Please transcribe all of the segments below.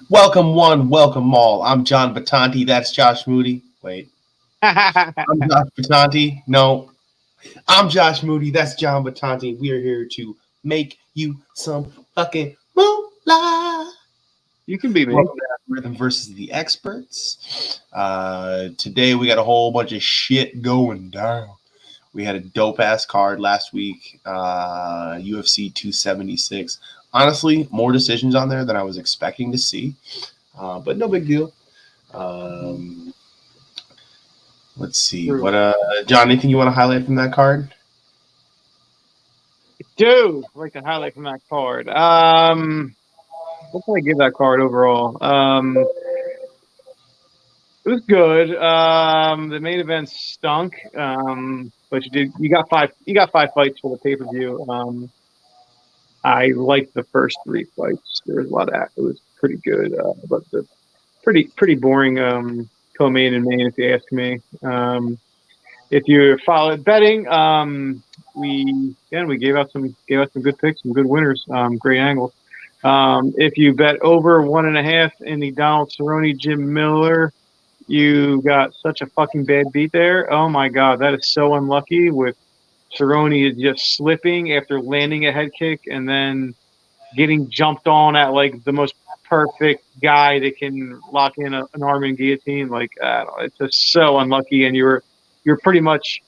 Welcome one, welcome all. I'm John Batanti. That's Josh Moody. Wait, I'm Josh Batanti. No, I'm Josh Moody. That's John Batanti. We are here to make you some fucking moolah. You can be me. Welcome to Rhythm versus the Experts. Today we got a whole bunch of shit going down. We had a dope ass card last week, UFC 276. Honestly, more decisions on there than I was expecting to see, but no big deal. Um, let's see. True. John, anything you want to highlight from that card? Dude, I'd like to highlight from that card. What can I give that card overall? It was good. The main event stunk. But you got five fights for the pay-per-view. I liked the first three fights. There was a lot of it was pretty good. But the pretty boring co-main and main, if you ask me. If you followed betting, we gave out some good picks, some good winners, great angles. If you bet over 1.5 in the Donald Cerrone Jim Miller, you got such a fucking bad beat there. Oh my god, that is so unlucky. With Cerrone is just slipping after landing a head kick and then getting jumped on at like the most perfect guy that can lock in an arm and guillotine. Like it's just so unlucky, and you're pretty much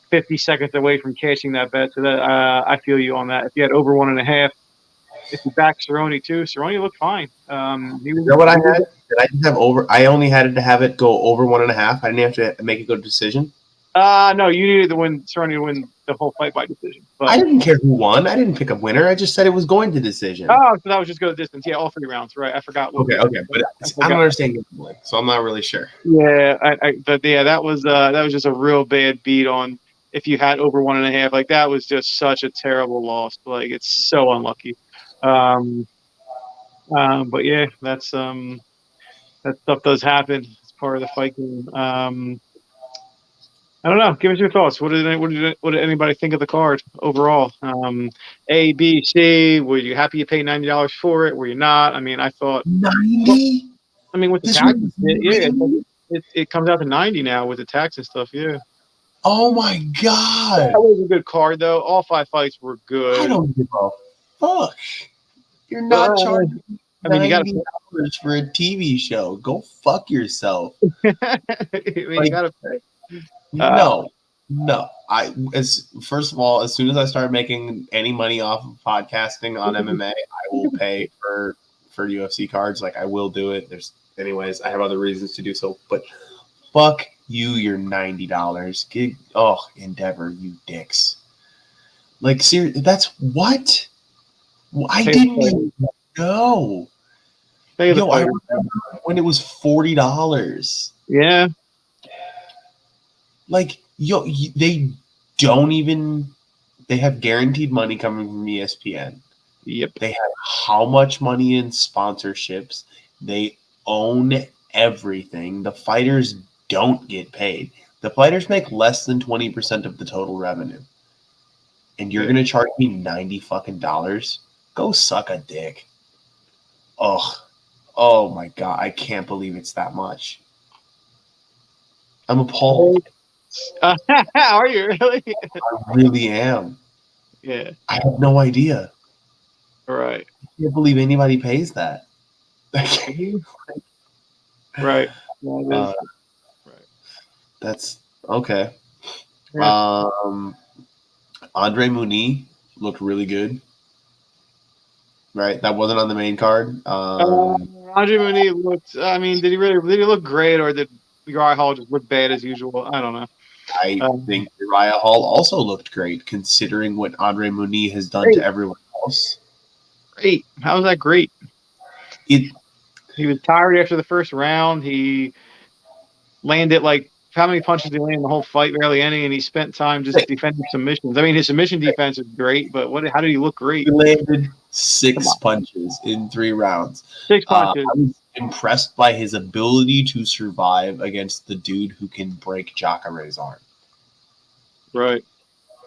50 seconds away from cashing that bet. So that I feel you on that. If you had over 1.5, if you back Cerrone too, Cerrone looked fine. He You was. know what I had? Did I just have over? I only had to have it go over 1.5. I didn't have to make it go to decision. No, you needed to win Cerrone to win the whole fight by decision. I But didn't care who won. I didn't pick a winner. I just said it was going to decision. so that was just go the distance. Yeah, all 3 rounds. Right. I forgot what. Okay, but I I don't forgot. understand gambling, so I'm not really sure. Yeah, but yeah, that was just a real bad beat on if you had over 1.5. Like that was just such a terrible loss. Like it's so unlucky. Um, but yeah, that stuff does happen. It's part of the fight game. I don't know. Give us your thoughts. What did anybody think of the card overall? A, B, C. Were you happy you paid $90 for it? Were you not? I mean, I thought. Well, 90? I mean, with the This was taxes, yeah, 90? it comes out to 90 now with the tax and stuff. Yeah. Oh my That god. was a good card, though. All five fights were I good. don't give a fuck. You're But not charging I mean, you got $90 for a TV show. Go fuck yourself. to. I mean, you Like, got to pay. Uh, no. No. As first of all, as soon as I start making any money off of podcasting on MMA, I will pay for UFC cards. Like I will do it. Anyways, I have other reasons to do so, but fuck you, your $90. Endeavor, you dicks. Like, seriously, that's what? I pay didn't the even know. pay the Yo, I fighter. remember when it was $40. Yeah. Like, they don't even. They have guaranteed money coming from ESPN. Yep. They have how much money in sponsorships. They own everything. The fighters don't get paid. The fighters make less than 20% of the total revenue. And you're Yeah. gonna charge me 90 fucking dollars? Go suck a dick. Ugh. Oh my god, I can't believe it's that much. I'm appalled. Are you really? I really am. Yeah. I have no idea. Right. I can't believe anybody pays that. Mhm. Right. Yeah, it is. Uh, Right. that's okay. Yeah. Andre Mooney looked really good. Right, that wasn't on the main card. Andre Mooney looked. I mean, did he look great, or did Uriah Hall just look bad as usual? I don't know. I Um, think Uriah Hall also looked great, considering what Andre Mooney has done to Great. everyone else. Great. How was that great? It He was tired after the first round. He landed like how many punches did he land in the whole fight? Barely any, and he spent time just defending submissions. I mean, his submission defense is great, but what? How did he look great? He landed Come 6 on, punches in 3 rounds. 6 punches. I was impressed by his ability to survive against the dude who can break Jacare's arm. Right.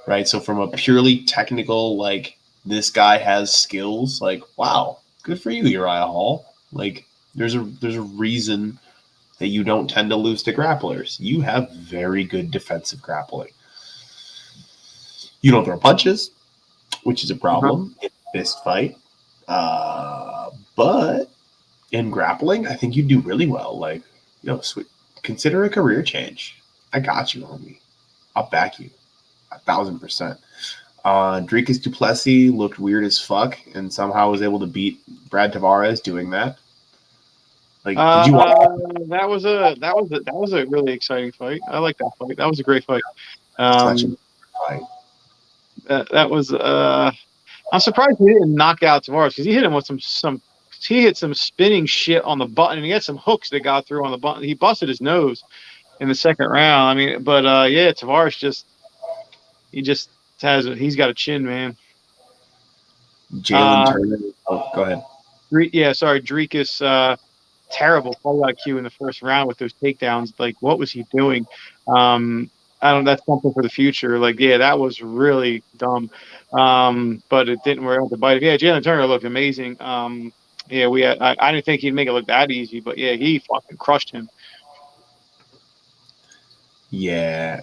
Right, so from a purely technical, like, this guy has skills, like, wow, good for you, Uriah Hall. Like there's a reason that you don't tend to lose to grapplers. You have very good defensive grappling. You don't throw punches, which is a problem in a fist fight. But in grappling, I think you do really well. Like, sweet. Consider a career change. I got you, homie. I'll back you 1,000%. Dricus du Plessis looked weird as fuck and somehow was able to beat Brad Tavares doing that. Like, did you watch that was a really exciting fight. I like that fight. That was a great fight. such a fight? That was I'm surprised he didn't knock out Tavares because he hit him with some he hit some spinning shit on the button and he had some hooks that got through on the button. He busted his nose in the second round. I mean, but yeah, Tavares he's got a chin, man. Jalen Turner. Oh, go ahead. Dricus. Terrible fight IQ in the first round with those takedowns. Like, what was he doing? I don't. That's something for the future. Like, yeah, that was really dumb. But it didn't work out to bite. Yeah, Jalen Turner looked amazing. Yeah, I didn't think he'd make it look that easy, but yeah, he fucking crushed him. Yeah.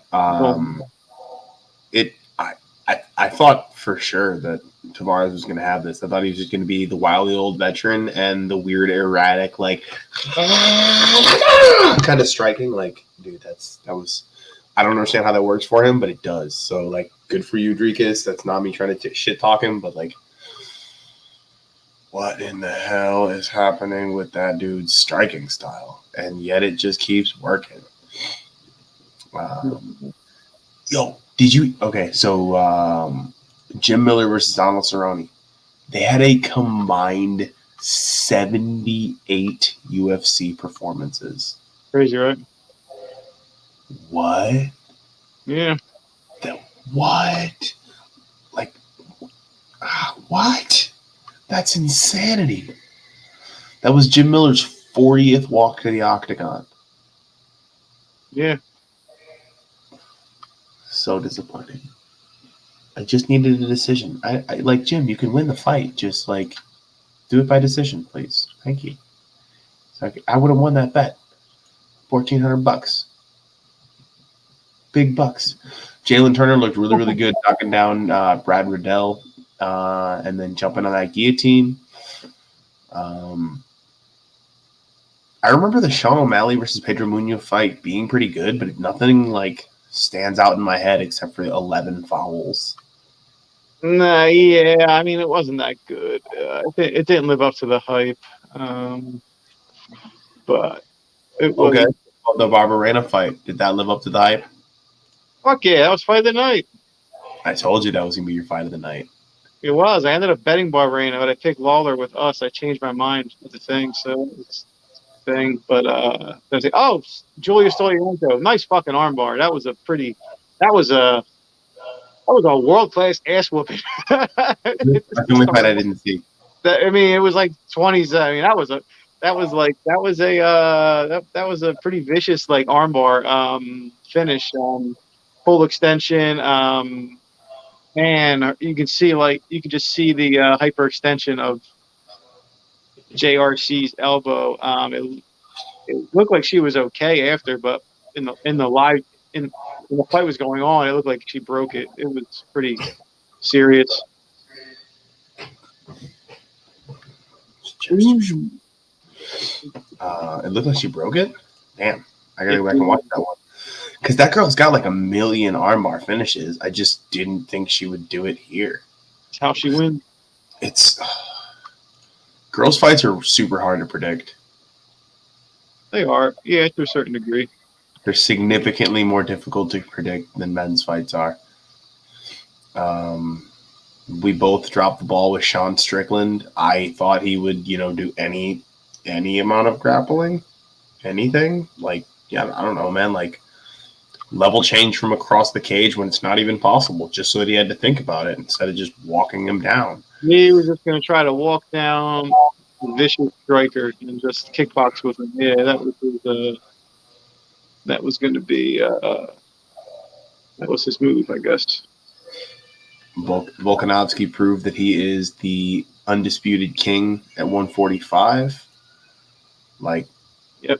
I thought for sure that Tavares was going to have this. I thought he was just going to be the wily old veteran and the weird, erratic, like kind of striking. Like, dude, that was. I don't understand how that works for him, but it does. So, like, good for you, Dricus. That's not me trying to shit talk him, but like, what in the hell is happening with that dude's striking style? And yet it just keeps working. Yo, did you? Okay, so Jim Miller versus Donald Cerrone. They had a combined 78 UFC performances. Crazy, right? What? Yeah. What? Like, what? That's insanity. That was Jim Miller's 40th walk to the octagon. Yeah. So disappointing. I just needed a decision. I like Jim. You can win the fight. Just like do it by decision, please. Thank you. So I would have won that bet. $1,400. Big bucks. Jalen Turner looked really, really good, knocking down Brad Riddell, and then jumping on that guillotine. I remember the Sean O'Malley versus Pedro Munoz fight being pretty good, but nothing like stands out in my head except for 11 fouls. Nah, yeah. I mean, it wasn't that good. It didn't live up to the hype. But it was. Okay. Well, the Barberena fight, did that live up to the hype? Fuck yeah, that was fight of the night. I told you that was going to be your fight of the night. It was. I ended up betting Barberena, but I picked Lawler with us. I changed my mind with the thing, so it's thing. But I was like, oh, Julia Stoliarenko, nice fucking armbar. That was a world class ass whooping. That's the only fight I didn't see. I mean, it was like 20s. I mean, that was a pretty vicious like armbar finish, full extension. And you can just see the hyperextension of JRC's elbow. It looked like she was okay after, but in the fight was going on, it looked like she broke it. It was pretty serious. It looked like she broke it? Damn. I gotta go back and watch that one. Because that girl's got like a million armbar finishes. I just didn't think she would do it here. That's how she wins. Girls' fights are super hard to predict. They are. Yeah, to a certain degree. They're significantly more difficult to predict than men's fights are. We both dropped the ball with Sean Strickland. I thought he would, do any amount of grappling, anything. Like, yeah, I don't know, man. Like, level change from across the cage when it's not even possible, just so that he had to think about it instead of just walking him down. He was just going to try to walk down a vicious striker and just kickbox with him. Yeah, that was going to be that was his move, I guess. Volkanovski proved that he is the undisputed king at 145. Like, Yep.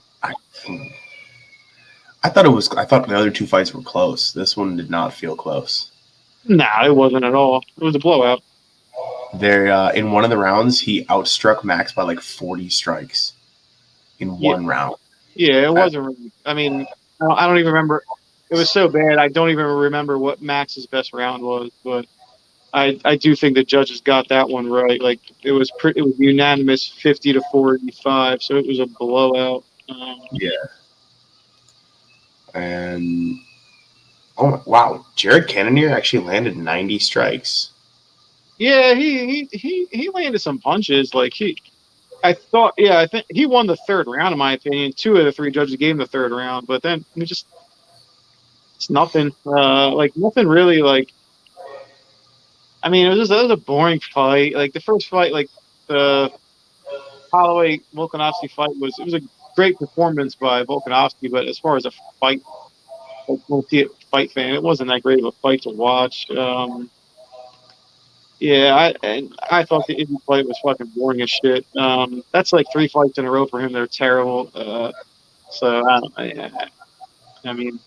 I thought it was. I thought the other two fights were close. This one did not feel close. Nah, it wasn't at all. It was a blowout. There, in one of the rounds, he outstruck Max by like 40 strikes in one round. Yeah, it wasn't really. I mean, I don't even remember. It was so bad. I don't even remember what Max's best round was, but I do think the judges got that one right. Like it was unanimous 50-45, so it was a blowout. Yeah. And oh wow, Jared Cannonier actually landed 90 strikes. Yeah, he landed some punches. Like I think he won the third round in my opinion. Two of the three judges gave him the third round, but then it's nothing. Like nothing really. Like I mean, it was a boring fight. Like the first fight, like the Holloway Volkanovski fight it was a great performance by Volkanovski, but as far as a fight, like fight fan, it wasn't that great of a fight to watch. Yeah, I thought the Izzy fight was fucking boring as shit. That's like 3 fights in a row for him. They're terrible. So I mean,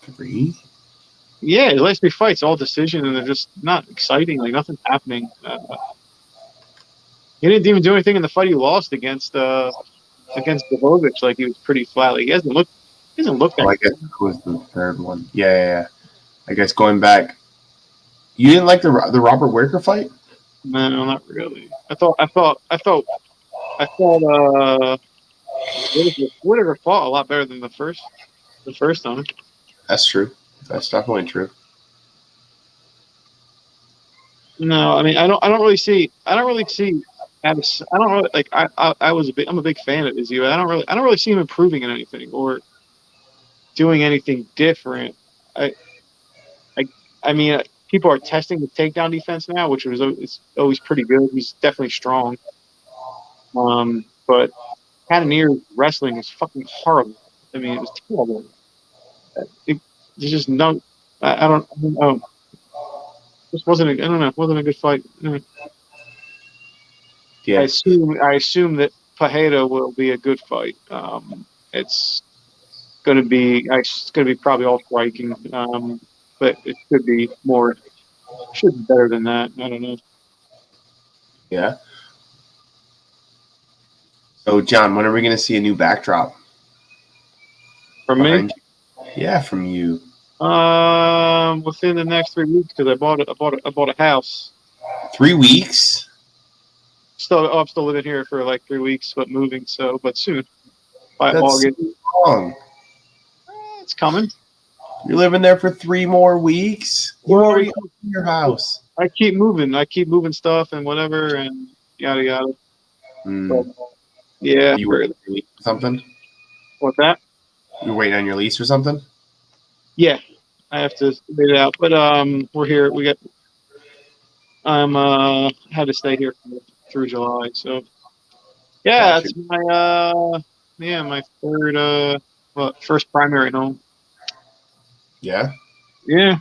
3? yeah, his last 3 fights all decision, and they're just not exciting. Like nothing's happening. He didn't even do anything in the fight he lost against Bogovic. Like he was pretty flat. Like he hasn't looked that. Oh, I guess it was the third one. Yeah. I guess going back, you didn't like the Robert Whitaker fight? No, not really. I thought Whitaker fought a lot better than the first time. That's true. That's definitely true. No, I mean I don't really see Adams. I don't really like I'm a big fan of Izzy. But I don't really see him improving in anything or doing anything different. I mean people are testing the takedown defense now, which is always pretty good. He's definitely strong. But Cannonier's wrestling is fucking horrible. I mean, it was terrible. There's just no. I don't know. This wasn't. I don't know. It wasn't a good fight. Yeah. I assume that Pajeda will be a good fight. It's going to be. It's going to be probably all striking. But it should be more. Should be better than that. I don't know. Yeah. So, John, when are we going to see a new backdrop? From me? Yeah, from you. Within the next 3 weeks because I bought a house. 3 weeks? I'm still living here for like 3 weeks, but moving. But soon by That's August. So long. It's coming. You're living there for 3 more weeks. You already own your house. I keep moving stuff and whatever and yada yada. But, yeah. You waiting on your lease or something? What's that? You're waiting on your lease or something? Yeah, I have to wait it out. But we're here. Had to stay here through July. So yeah, that's my third first primary home. Yeah. Yeah.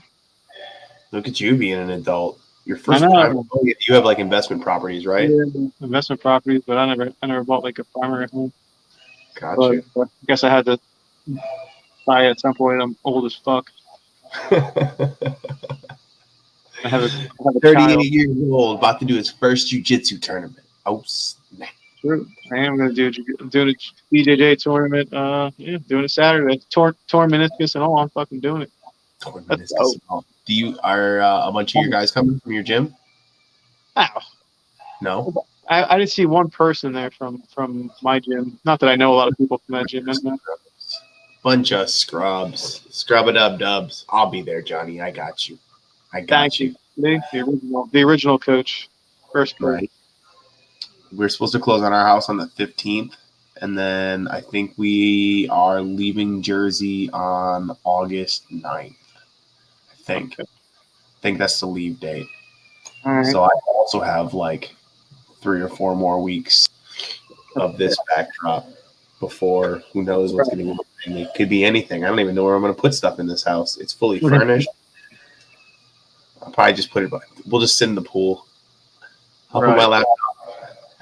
Look at you being an adult. Your first primary. You have like investment properties, right? Yeah, investment properties, but I never bought like a primary home. Gotcha. I guess I had to buy at some point. I'm old as fuck. I have a 38 child. years old, about to do his first jiu-jitsu tournament. Oh snap! True. I am going to do. I'm doing a BJJ tournament. Doing it Saturday. Torn meniscus and all. I'm fucking doing it. Torn meniscus. Do a bunch of your guys coming from your gym? No. I didn't see one person there from my gym. Not that I know a lot of people from that gym. Bunch of scrubs. Scrub-a-dub-dubs. I'll be there, Johnny. I got you. Thank you. The original coach. First coach. Right. We're supposed to close on our house on the 15th. And then I think we are leaving Jersey on August 9th. I think that's the leave date. All right. So I also have like 3 or 4 more weeks of this backdrop before who knows what's going to be. It could be anything. I don't even know where I'm going to put stuff in this house. It's fully furnished. I'll probably just put it. We'll just sit in the pool. I'll put my laptop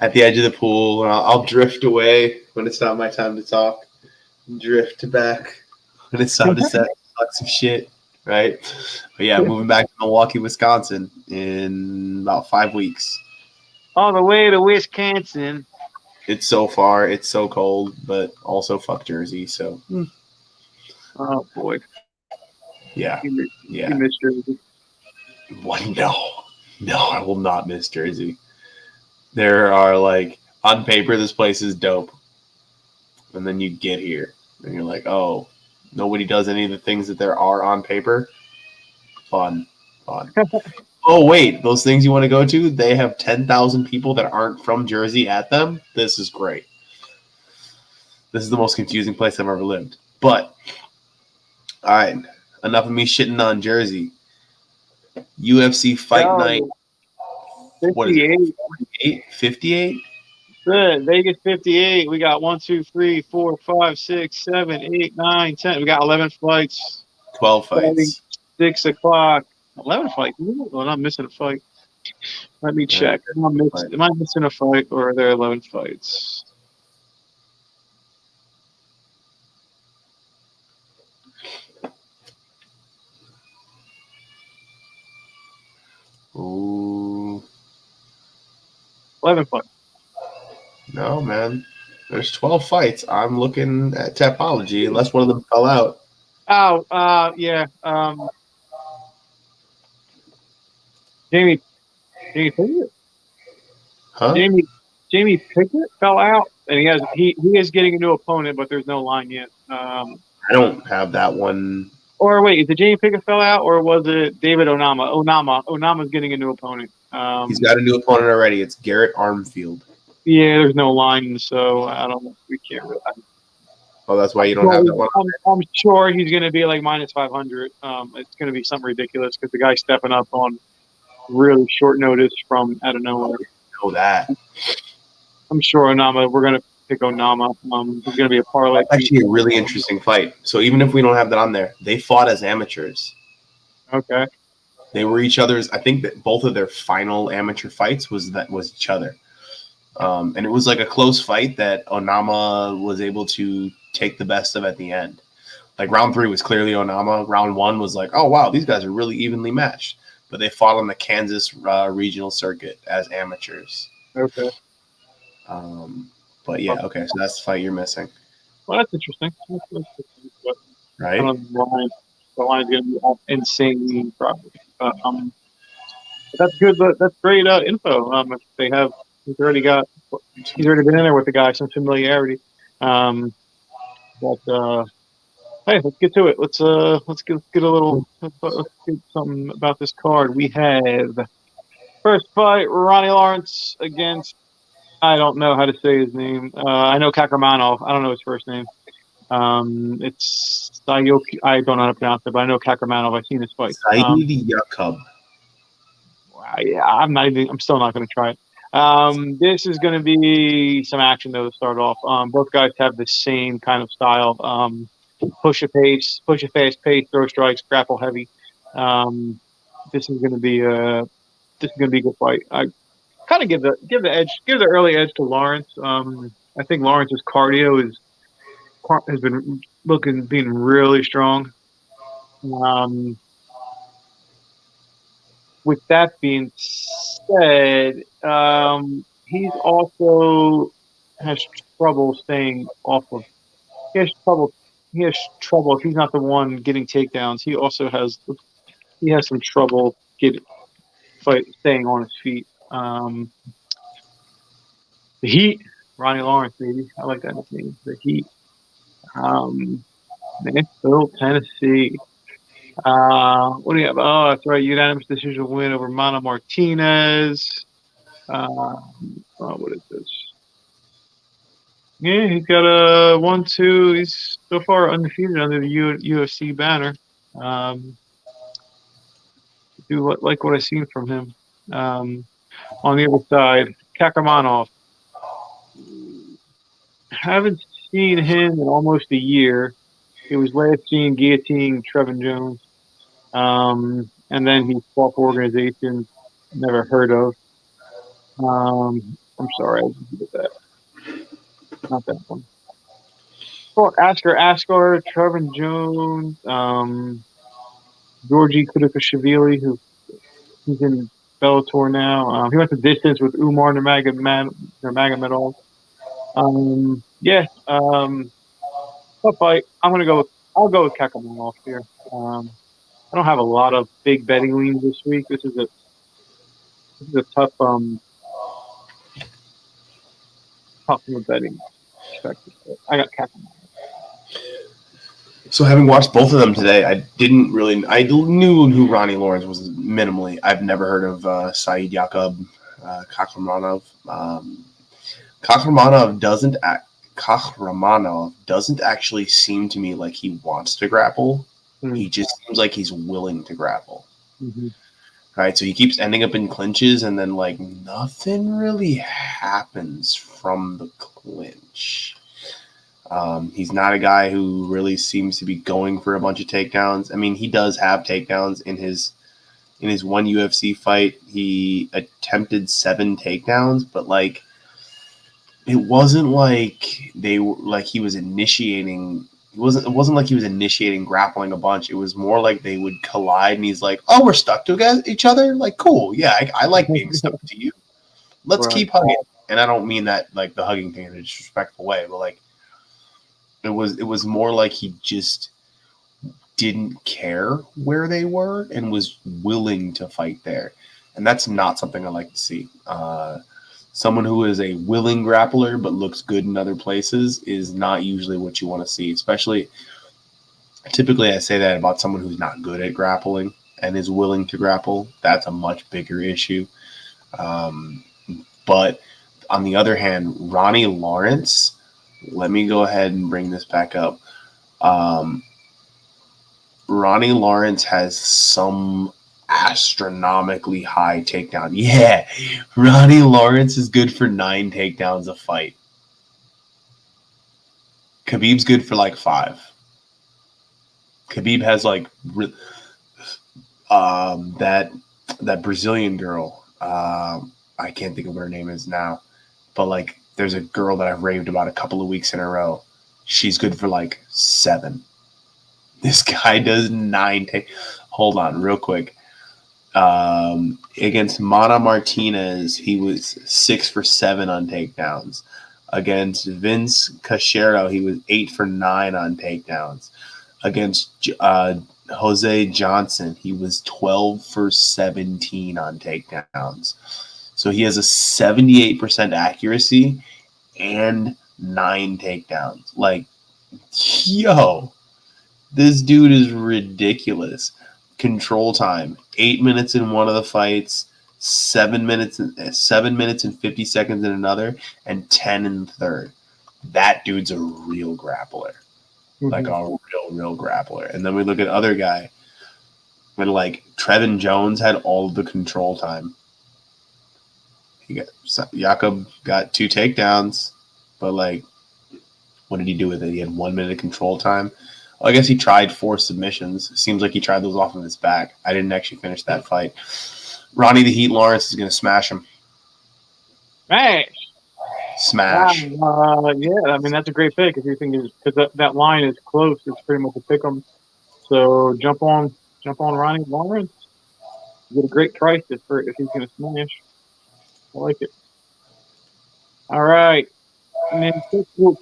at the edge of the pool, and I'll drift away when it's not my time to talk. Drift back when it's time to set talk some shit, right? But yeah, moving back to Milwaukee, Wisconsin in about 5 weeks. All the way to Wisconsin. It's so far, it's so cold, but also fuck Jersey. So Oh boy, yeah, you yeah. missed Jersey. What? No, I will not miss Jersey. There are like on paper, this place is dope, and then you get here and you're like, oh, nobody does any of the things that there are on paper. Fun. Oh wait, those things you want to go to, they have 10,000 people that aren't from Jersey at them. This is great. This is the most confusing place I've ever lived. But all right, enough of me shitting on Jersey. UFC Fight Night. 58. What is it? 48? 58? Good. Vegas 58. We got 1, 2, 3, 4, 5, 6, 7, 8, 9, 10. We got 11 fights. 12 fights. 6 o'clock. 11 fights. Well, I'm missing a fight. Let me check. Am I missing a fight or are there 11 fights? Ooh. 11 fights. No, man. There's 12 fights. I'm looking at Tapology, unless one of them fell out. Oh, yeah. Jamie Pickett? Huh? Jamie Pickett fell out, and he is getting a new opponent, but there's no line yet. I don't have that one. Or wait, is it Jamie Pickett fell out, or was it David Onama? Onama's getting a new opponent. He's got a new opponent already. It's Garrett Armfield. Yeah, there's no line, so I don't know. We can't really. Oh, that's why you don't have that one. I'm sure he's going to be like minus 500. It's going to be something ridiculous because the guy's stepping up on really short notice from out of nowhere. Know that. I'm sure Onama. We're going to pick Onama. It's going to be a parlay. That's actually a really interesting fight. So even if we don't have that on there, they fought as amateurs. Okay. They were each other's. I think that both of their final amateur fights was each other. And it was like a close fight that Onama was able to take the best of at the end. Like round 3 was clearly Onama. Round 1 was like, oh wow, these guys are really evenly matched. But they fought on the Kansas regional circuit as amateurs. Okay. But yeah, okay, so that's the fight you're missing. Well, that's interesting. Right? The line's going to be insanely probably. That's good. That's great info. If they have, he's already been in there with the guy, some familiarity. Hey, let's get to it. Let's get something about this card. We have first fight, Ronnie Lawrence against, I don't know how to say his name. I know Kakramanov. I don't know his first name. It's Sayoki. I don't know how to pronounce it, but I know Kakramanov. I've seen his fight. Saeed Yakub. I'm still not going to try it. This is going to be some action though to start off. Both guys have the same kind of style. Push a fast pace, throw strikes, grapple heavy. This is going to be a good fight. I kind of give the early edge to Lawrence. I think Lawrence's cardio has been being really strong. With that being said, he's also has trouble staying off of. He has trouble. If he's not the one getting takedowns. He also has some trouble staying on his feet. The Heat, Ronnie Lawrence, baby. I like that nickname. The Heat. Nashville, Tennessee. What do you have? Oh, that's right. Unanimous decision win over Mano Martinez. What is this? Yeah, he's got a 1-2. He's so far undefeated under the UFC banner. Do like what I've seen from him. On the other side, Kakramanov. Haven't seen him in almost a year. He was last seen guillotining Trevin Jones. And then he fought for organizations never heard of. I'm sorry, I did that. Not that one. Well, Askar, Trevor Jones, Georgi Kudukashvili, who he's in Bellator now. He went the distance with Umar Nurmagomedov. Yeah. Tough fight. I'll go with Kakamov here. I don't have a lot of big betting leans this week. This is a tough from a betting perspective. But I got Kakamov. So having watched both of them today, I knew who Ronnie Lawrence was minimally. I've never heard of Saeed Yakub Kakhramonov. Kakhramonov doesn't actually seem to me like he wants to grapple. Mm-hmm. He just seems like he's willing to grapple. Mm-hmm. Right, so he keeps ending up in clinches, and then like nothing really happens from the clinch. He's not a guy who really seems to be going for a bunch of takedowns. I mean, he does have takedowns in his one UFC fight. He attempted 7 takedowns, but like it wasn't like they were like he was initiating. It wasn't like he was initiating grappling a bunch. It was more like they would collide, and he's like, "Oh, we're stuck to each other. Like, cool, yeah, I like being stuck to you. Let's keep hugging." And I don't mean that like the hugging thing in a disrespectful way, but like it was more like he just didn't care where they were and was willing to fight there, and that's not something I like to see. Someone who is a willing grappler but looks good in other places is not usually what you want to see, especially typically I say that about someone who's not good at grappling and is willing to grapple. That's a much bigger issue. But on the other hand, Ronnie Lawrence, let me go ahead and bring this back up. Ronnie Lawrence has some astronomically high takedown. Yeah, Ronnie Lawrence is good for 9 takedowns a fight. Khabib's good for like 5. Khabib has like that Brazilian girl. I can't think of what her name is now, but like there's a girl that I've raved about a couple of weeks in a row. She's good for like 7. This guy does 9 Hold on, real quick. Against Mana Martinez, he was 6 for 7 on takedowns. Against Vince Cachero, he was 8 for 9 on takedowns. Against Jose Johnson, he was 12 for 17 on takedowns. So he has a 78% accuracy and 9 takedowns. Like, yo, this dude is ridiculous. Control time, 8 minutes in one of the fights, 7 minutes and 50 seconds in another, and 10 in the third. That dude's a real grappler. Mm-hmm. Like a real grappler. And then we look at other guy, and like Trevin Jones had all of the control time. Jakob got 2 takedowns, but like, what did he do with it? He had 1 minute of control time. Well, I guess he tried 4 submissions. Seems like he tried those off of his back. I didn't actually finish that fight. Ronnie the Heat Lawrence is going to smash him. Smash. Yeah, I mean, that's a great pick if you think because that line is close. It's pretty much a pick 'em. So jump on Ronnie Lawrence. You get a great price if he's going to smash. I like it. All right. And then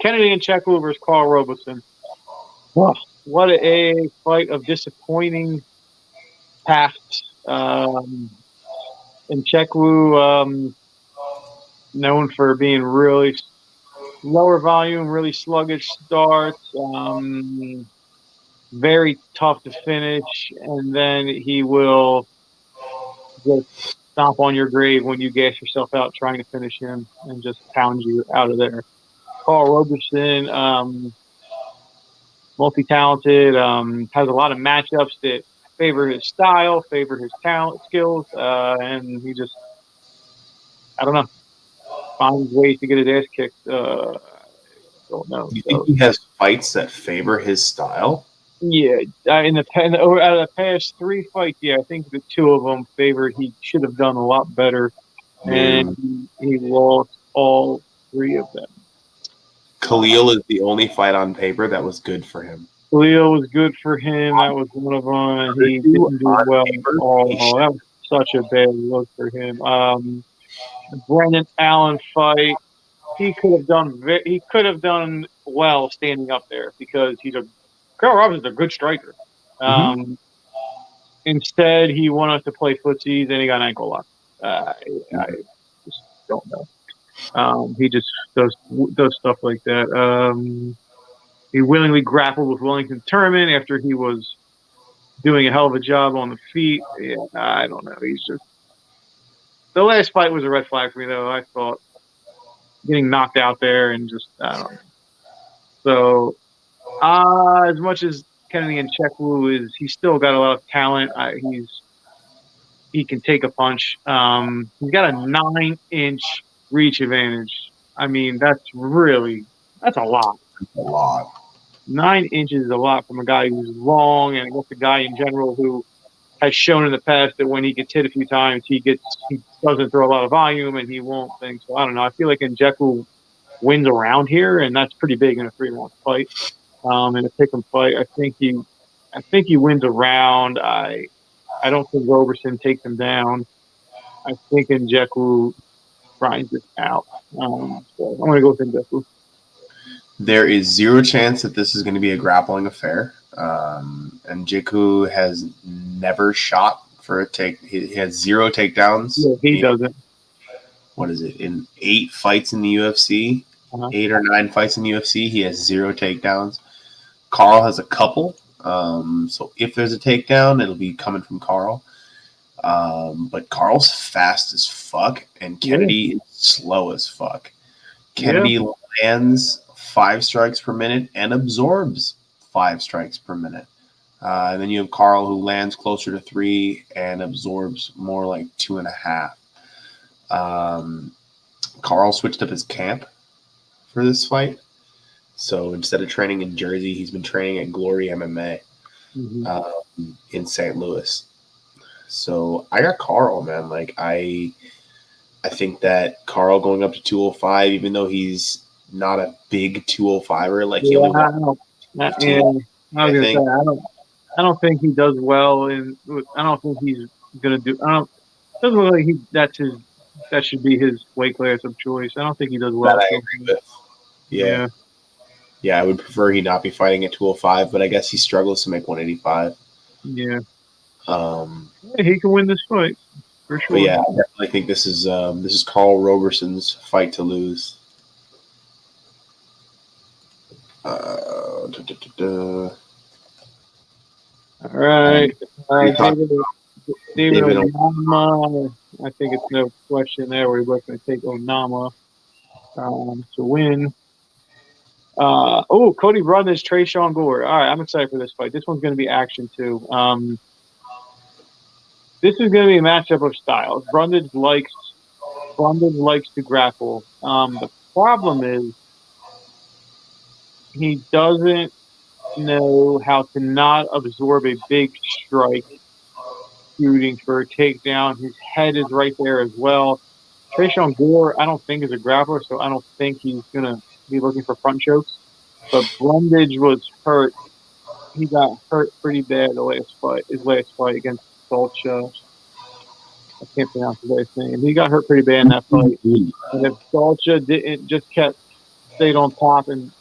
Kennedy and Checklu versus Carl Robeson. Wow. What a fight of disappointing paths. And Checklu, known for being really lower volume, really sluggish starts, very tough to finish, and then he will just stomp on your grave when you gas yourself out trying to finish him and just pound you out of there. Carl Robeson, multi-talented, has a lot of matchups that favor his style, favor his talent, skills, and he just, I don't know, finds ways to get his ass kicked. Don't know. Do you think he has fights that favor his style? Yeah, out of the past 3 fights, yeah, I think the 2 of them favor he should have done a lot better, and he lost all three of them. Khalil is the only fight on paper that was good for him. Leo was good for him. That was one of them. He didn't do On well. paper, Oh, that was such a bad look for him. The Brendan Allen fight, he could have done. He could have done well standing up there because Carl Robinson's a good striker. Mhm. Instead, he wanted to play footsies and he got ankle lock. I just don't know. He just does stuff like that. He willingly grappled with Wellington Turman after he was doing a hell of a job on the feet. Yeah, I don't know. He's just the last fight was a red flag for me though. I thought getting knocked out there and just I don't know. So as much as Kennedy and Nchekwu he's still got a lot of talent. He can take a punch. He's got a 9-inch reach advantage. I mean, that's a lot. A lot. 9 inches is a lot from a guy who's long, and I guess a guy in general who has shown in the past that when he gets hit a few times, he doesn't throw a lot of volume and he won't think. So I don't know. I feel like Nchekwu wins around here, and that's pretty big in a 3-round fight. In a pick'em fight, I think he wins around. I don't think Roberson takes him down. I think Nchekwu grinds it out. So I'm going to go with Nchekwu. There is zero chance that this is going to be a grappling affair. And Nchekwu has never shot for a take. He has 0 takedowns. Yeah, he doesn't. What is it? In 8 fights in the UFC, 8 or 9 fights in the UFC, he has 0 takedowns. Carl has a couple. So if there's a takedown, it'll be coming from Carl. But Carl's fast as fuck, and Kennedy is slow as fuck. Kennedy lands 5 strikes per minute and absorbs 5 strikes per minute. And then you have Carl, who lands closer to 3 and absorbs more like 2.5. Carl switched up his camp for this fight. So instead of training in Jersey, he's been training at Glory MMA in St. Louis. So I got Carl, man. Like I think that Carl going up to 205, even though he's not a big 205er, like he only I don't think he does well I don't think he's gonna do. Doesn't look like that should be his weight class of choice. I don't think he does well. That I agree with. Yeah, I would prefer he not be fighting at 205, but I guess he struggles to make 185. Yeah. He can win this fight for sure. But yeah, I definitely think this is Carl Roberson's fight to lose. All right. David Onama. I think it's no question there. We're both going to take Onama to win. Cody Brothers, Trayshawn Gore. All right, I'm excited for this fight. This one's going to be action too. This is going to be a matchup of styles. Brundage likes to grapple. The problem is he doesn't know how to not absorb a big strike shooting for a takedown. His head is right there as well. Trayshawn Gore, I don't think is a grappler, so I don't think he's going to be looking for front chokes. But Brundage was hurt. He got hurt pretty bad his last fight against Dolce. I can't pronounce his last name. He got hurt pretty bad in that fight. And if Dolce stayed on top and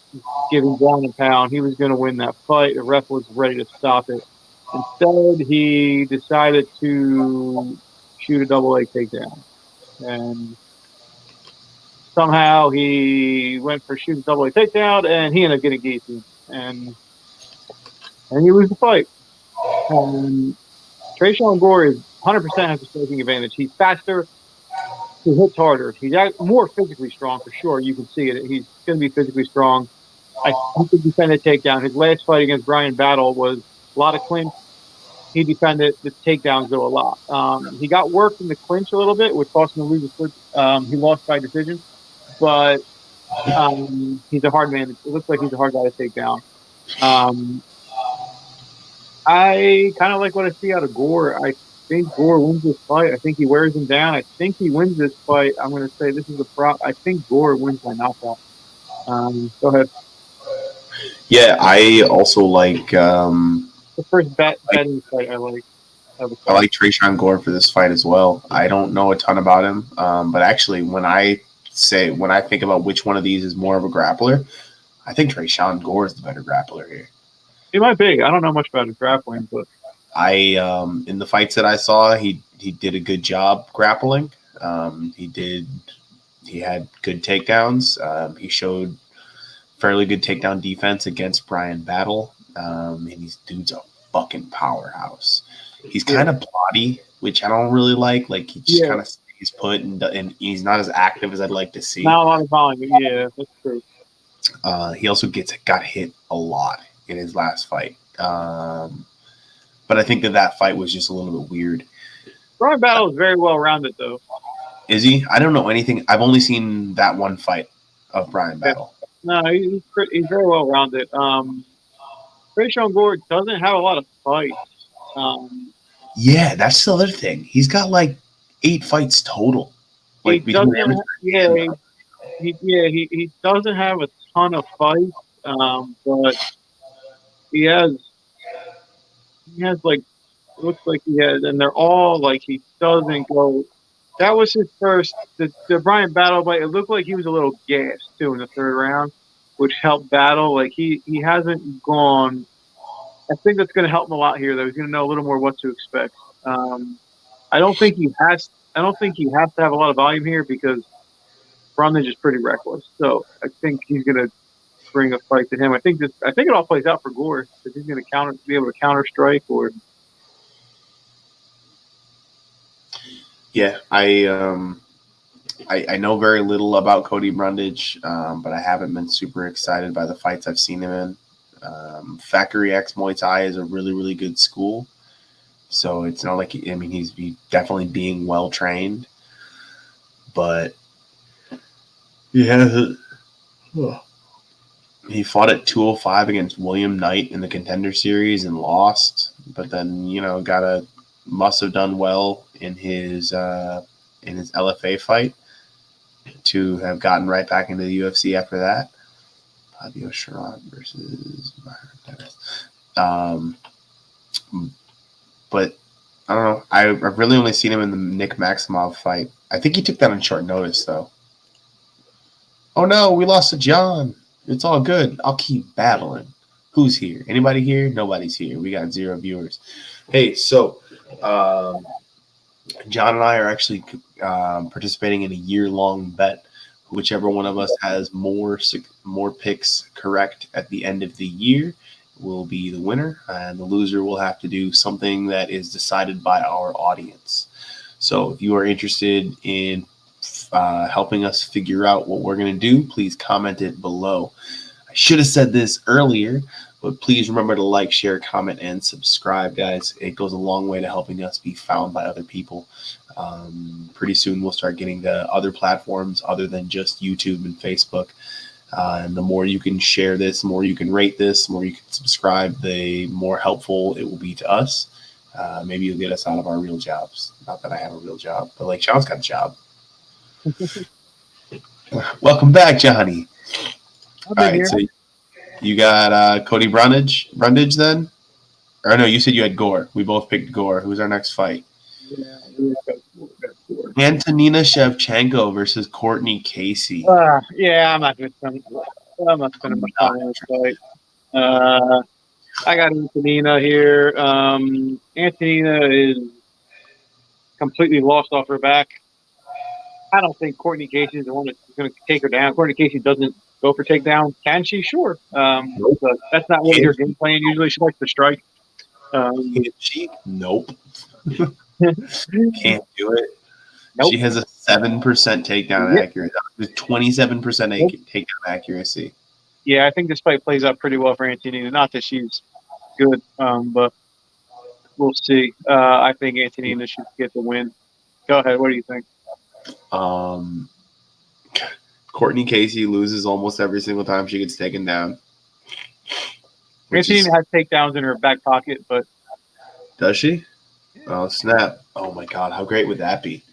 giving ground and pound, he was going to win that fight. The ref was ready to stop it. Instead, he decided to shoot a double leg takedown. And somehow he went for shooting double leg takedown, and he ended up getting guillotined. And he lose the fight. Trayshawn Gore is 100% has a striking advantage. He's faster. He hits harder. He's more physically strong for sure. You can see it. He's going to be physically strong. He could defend a takedown. His last fight against Brian Battle was a lot of clinch. He defended the takedowns though a lot. He got worked in the clinch a little bit, which cost him a lose. He lost by decision, but he's a hard man. It looks like he's a hard guy to take down. I kind of like what I see out of Gore. think Gore wins this fight. I think he wears him down. I think he wins this fight. I'm going to say this is a prop. I think Gore wins by knockout. Go ahead. Yeah, I also like The first betting fight I like. I like Trayshawn Gore for this fight as well. I don't know a ton about him, but actually, when I think about which one of these is more of a grappler, I think Trayshawn Gore is the better grappler here. He might be. I don't know much about his grappling, but in the fights that I saw, he did a good job grappling. He had good takedowns. He showed fairly good takedown defense against Brian Battle. And these dude's a fucking powerhouse. He's kind of plotty, which I don't really like. Like he just kind of stays put, and he's not as active as I'd like to see. Not a lot of volume. Yeah, that's true. He also got hit a lot in his last fight. But I think that fight was just a little bit weird. Brian Battle is very well rounded, though. Is he? I don't know anything. I've only seen that one fight of Brian Battle. No, he's very well rounded. Trayshawn Gore doesn't have a lot of fights. Yeah, that's the other thing. He's got like 8 fights total. Like he doesn't have a ton of fights, but he has like looks like he has, and they're all like he doesn't go. That was his first the Brian Battle fight. It looked like he was a little gassed too in the third round, which helped Battle. Like he hasn't gone. I think that's going to help him a lot here, though. He's going to know a little more what to expect. I don't think he has to have a lot of volume here because Brundage is pretty reckless. So I think he's going to bring a fight to him. I think it all plays out for Gore because he's going to be able to counter strike or. Yeah, I know very little about Cody Brundage, but I haven't been super excited by the fights I've seen him in. Factory X Muay Thai is a really, really good school. So it's not like, he's definitely being well trained. But he fought at 205 against William Knight in the Contender Series and lost. But then, must have done well in his LFA fight to have gotten right back into the UFC after that. Fabio Sharon versus but I don't know. I've really only seen him in the Nick Maximov fight. I think he took that on short notice, though. Oh no, we lost to John. It's all good. I'll keep battling. Who's here? Anybody here? Nobody's here. We got 0 viewers. Hey, so John and I are actually participating in a year-long bet. Whichever one of us has more picks correct at the end of the year will be the winner, and the loser will have to do something that is decided by our audience. So if you are interested in helping us figure out what we're going to do, please comment it below. I should have said this earlier, but please remember to like, share, comment, and subscribe, guys. It goes a long way to helping us be found by other people. Pretty soon we'll start getting to other platforms other than just YouTube and Facebook. And the more you can share this, the more you can rate this, the more you can subscribe, the more helpful it will be to us. Maybe you'll get us out of our real jobs. Not that I have a real job, but like Sean's got a job. Welcome back, Johnny. All right, so you got Cody Brundage then? Or no, you said you had Gore. We both picked Gore. Who's our next fight? Yeah, Antonina Shevchenko versus Courtney Casey. I'm not going to spend much time on this fight. I got Antonina here. Antonina is completely lost off her back. I don't think Courtney Casey is the one that's going to take her down. Courtney Casey doesn't go for takedowns. Can she? Sure. But that's not really her game plan. Usually she likes to strike. Nope. Can't do it. Nope. She has a 7% takedown accuracy. 27% takedown accuracy. Yeah, I think this fight plays out pretty well for Antonina. Not that she's good, but we'll see. I think Antonina should get the win. Go ahead. What do you think? Courtney Casey loses almost every single time she gets taken down. Antonina has takedowns in her back pocket, but does she? Oh, snap. Oh, my God. How great would that be?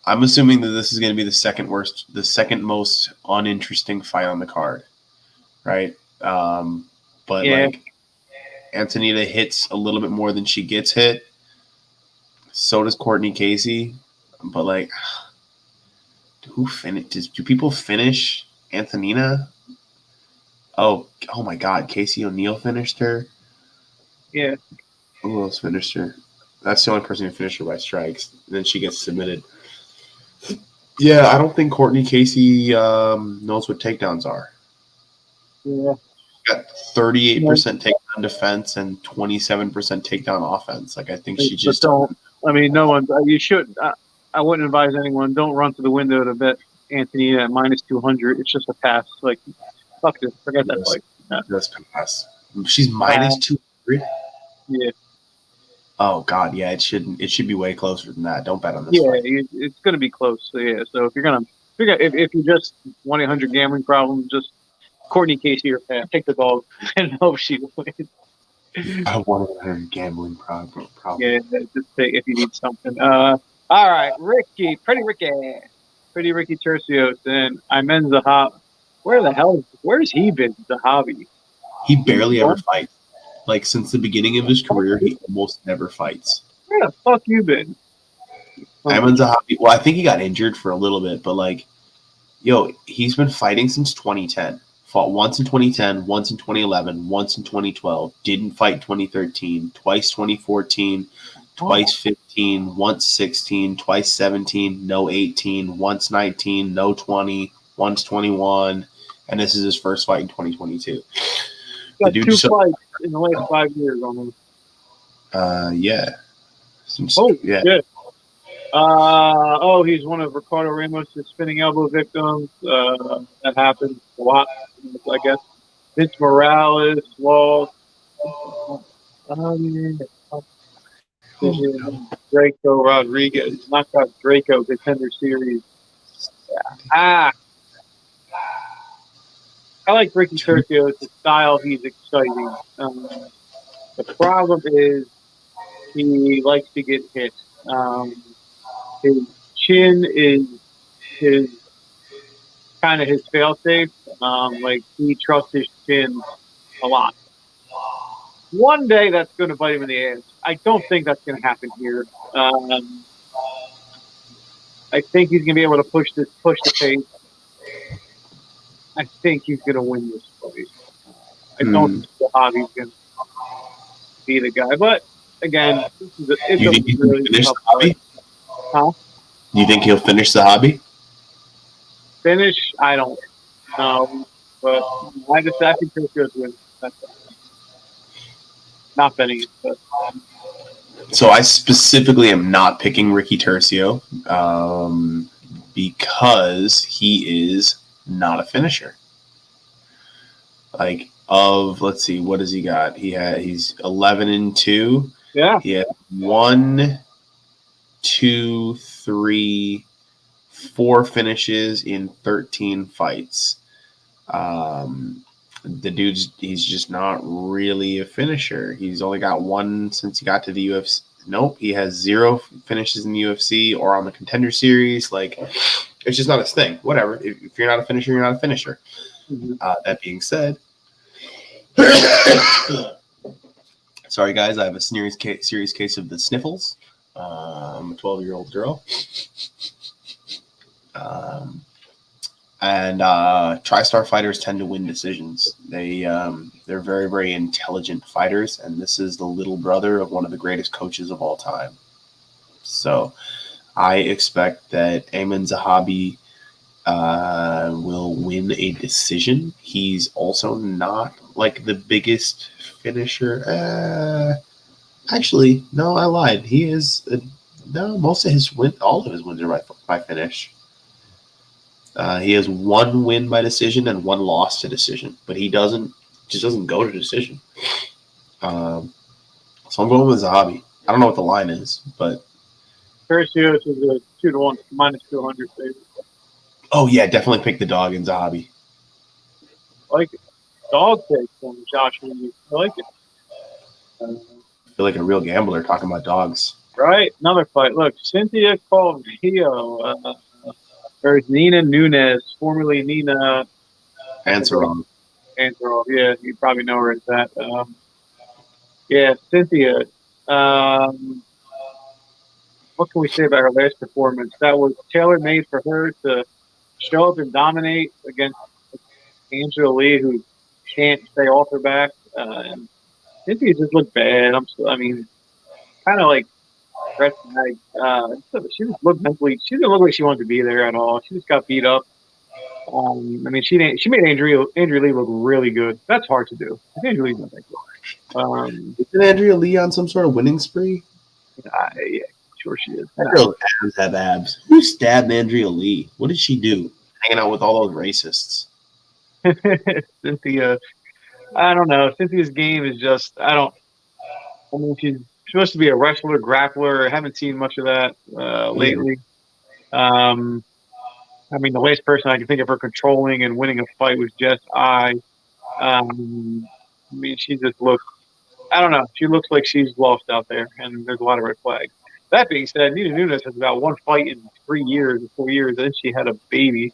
I'm assuming that this is going to be the second most uninteresting fight on the card, right? But Yeah, like Antonita hits a little bit more than she gets hit. So does Courtney Casey. But like, do people finish Antonina? Oh my God! Casey O'Neill finished her. yeah. Who else finished her? That's the only person who finished her by strikes. And then she gets submitted. Yeah, I don't think Courtney Casey knows what takedowns are. Yeah. Got 38% takedown defense and 27% takedown offense. Like I think she But just don't. I mean, no one. You should. I wouldn't advise anyone. Don't run to the window to bet Anthony at minus 200. It's just a pass. Like, fuck this. Forget that just fight. Yeah. just pass. She's Uh, minus 200. yeah. Oh God, yeah, it shouldn't. It should be way closer than that. Don't bet on this Yeah. fight. It's going to be close. So, yeah. So if you're gonna, if you just 1-800 gambling problem, just Courtney Casey or pick the dog and hope she wins. I wanted her gambling problem. Yeah. Just say if you need something. All right, Ricky, Pretty Ricky Tercios, and Imen Zahab. Where's he been, Zahabi? He barely ever fights. Like since the beginning of his career, he almost never fights. Where the fuck you been? Ayman Zahabi. Well, I think he got injured for a little bit, but like, yo, he's been fighting since 2010. Fought once in 2010, once in 2011, once in 2012. Didn't fight 2013. Twice 2014. Twice 15. Once 16. Twice 17. No 18. Once 19. No 20. Once 21. And this is his first fight in 2022. Got two fights in the last 5 years on him. Yeah. Holy shit. He's one of Ricardo Ramos' spinning elbow victims. That happens a lot, I guess. Vince Morales lost. Draco Rodriguez knocked out Draco Contender Series. Yeah. I like Ricky Tercios. The style, he's exciting. The problem is he likes to get hit. His chin is his kind of his fail-safe. Like he trusts his chin a lot. One day that's going to bite him in the ass. I don't think that's going to happen here. I think he's going to be able to push the pace. I think he's going to win this fight. I don't think Zahabi's going to be the guy. But again, it's you think he can finish the hobby? Huh? You think he'll finish the hobby? Finish? I don't know. But I think Tercios wins. Not betting it, but. So I specifically am not picking Ricky Tercio because he is not a finisher. Like let's see, what does he got? He's 11-2. Yeah. He had 1, 2, 3, 4 finishes in 13 fights. The he's just not really a finisher. He's only got 1 since he got to the UFC. Nope, he has 0 finishes in the UFC or on the Contender Series. Like, it's just not his thing. Whatever. If you're not a finisher, you're not a finisher. Mm-hmm. That being said, sorry guys, I have a serious case of the sniffles. I'm a 12-year-old girl. And TriStar fighters tend to win decisions. They're very, very intelligent fighters, and this is the little brother of one of the greatest coaches of all time. So I expect that Ayman Zahabi will win a decision. He's also not like the biggest finisher. Actually, no, I lied. He is most of his all of his wins are by finish. He has 1 win by decision and 1 loss to decision, but he doesn't go to decision. So I'm going with Zahabi. I don't know what the line is, but Tercios is a 2-1 minus 200 favorite. Oh yeah, definitely pick the dog in Zahabi. I like it. Dog take from Josh Lee. I like it. feel like a real gambler talking about dogs. Right, another fight. Look, Cynthia Calvillo versus Nina Nunes, formerly Nina Answer wrong. Anjos. Yeah, you probably know her as that. Yeah, Cynthia. Um, what can we say about her last performance? That was tailor made for her to show up and dominate against Angela Lee, who can't stay off her back. And Cynthia just looked bad. I mean, kind of like red flag. She just looked mentally. She didn't look like she wanted to be there at all. She just got beat up. I mean, she made Andrea Lee look really good. That's hard to do. Andrea Lee's not that good. Isn't Andrea Lee on some sort of winning spree? Yeah, sure she is. That girl's abs have abs. Who stabbed Andrea Lee? What did she do? Hanging out with all those racists. Cynthia, I don't know. Cynthia's game is just I mean, she's supposed to be a wrestler, grappler. I haven't seen much of that lately. I mean, the last person I can think of her controlling and winning a fight was Jess I. I mean, she just looks. I don't know. She looks like she's lost out there, and there's a lot of red flags. That being said, Nina Nunes has about one fight in 3 years or 4 years, and she had a baby.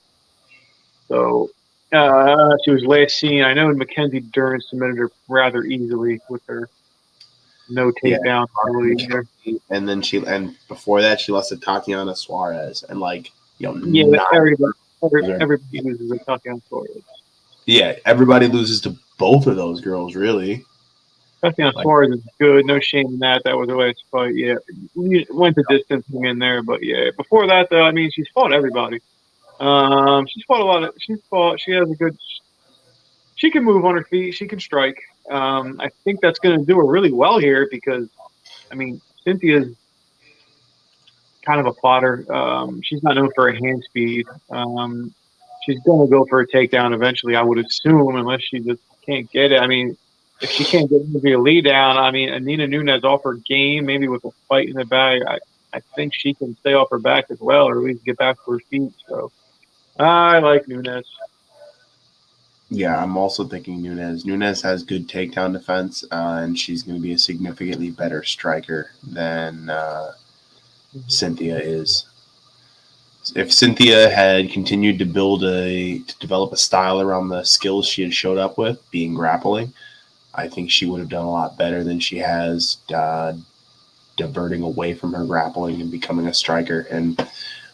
So she was last seen. I know Mackenzie Dern submitted her rather easily with her no takedown ability. And then before that she lost to Tatiana Suarez, and everybody loses to Tatiana Suarez. Yeah, everybody loses to both of those girls, really. Tatiana Suarez is good. No shame in that. That was her last fight. Yeah, went the distance in there, but yeah. Before that, though, I mean, she's fought everybody. She's fought a lot of. She has a good. She can move on her feet. She can strike. I think that's going to do her really well here because, I mean, Cynthia's kind of a plotter. She's not known for her hand speed. She's going to go for a takedown eventually, I would assume, unless she just can't get it. I mean, if she can't get a lead down, I mean, Nina Nunes off her game, maybe with a fight in the bag, I think she can stay off her back as well, or at least get back to her feet. So I like Nunes. Yeah, I'm also thinking Nunes. Nunes has good takedown defense, and she's going to be a significantly better striker than Cynthia is. If Cynthia had continued to develop a style around the skills she had showed up with, being grappling, I think she would have done a lot better than she has, diverting away from her grappling and becoming a striker. And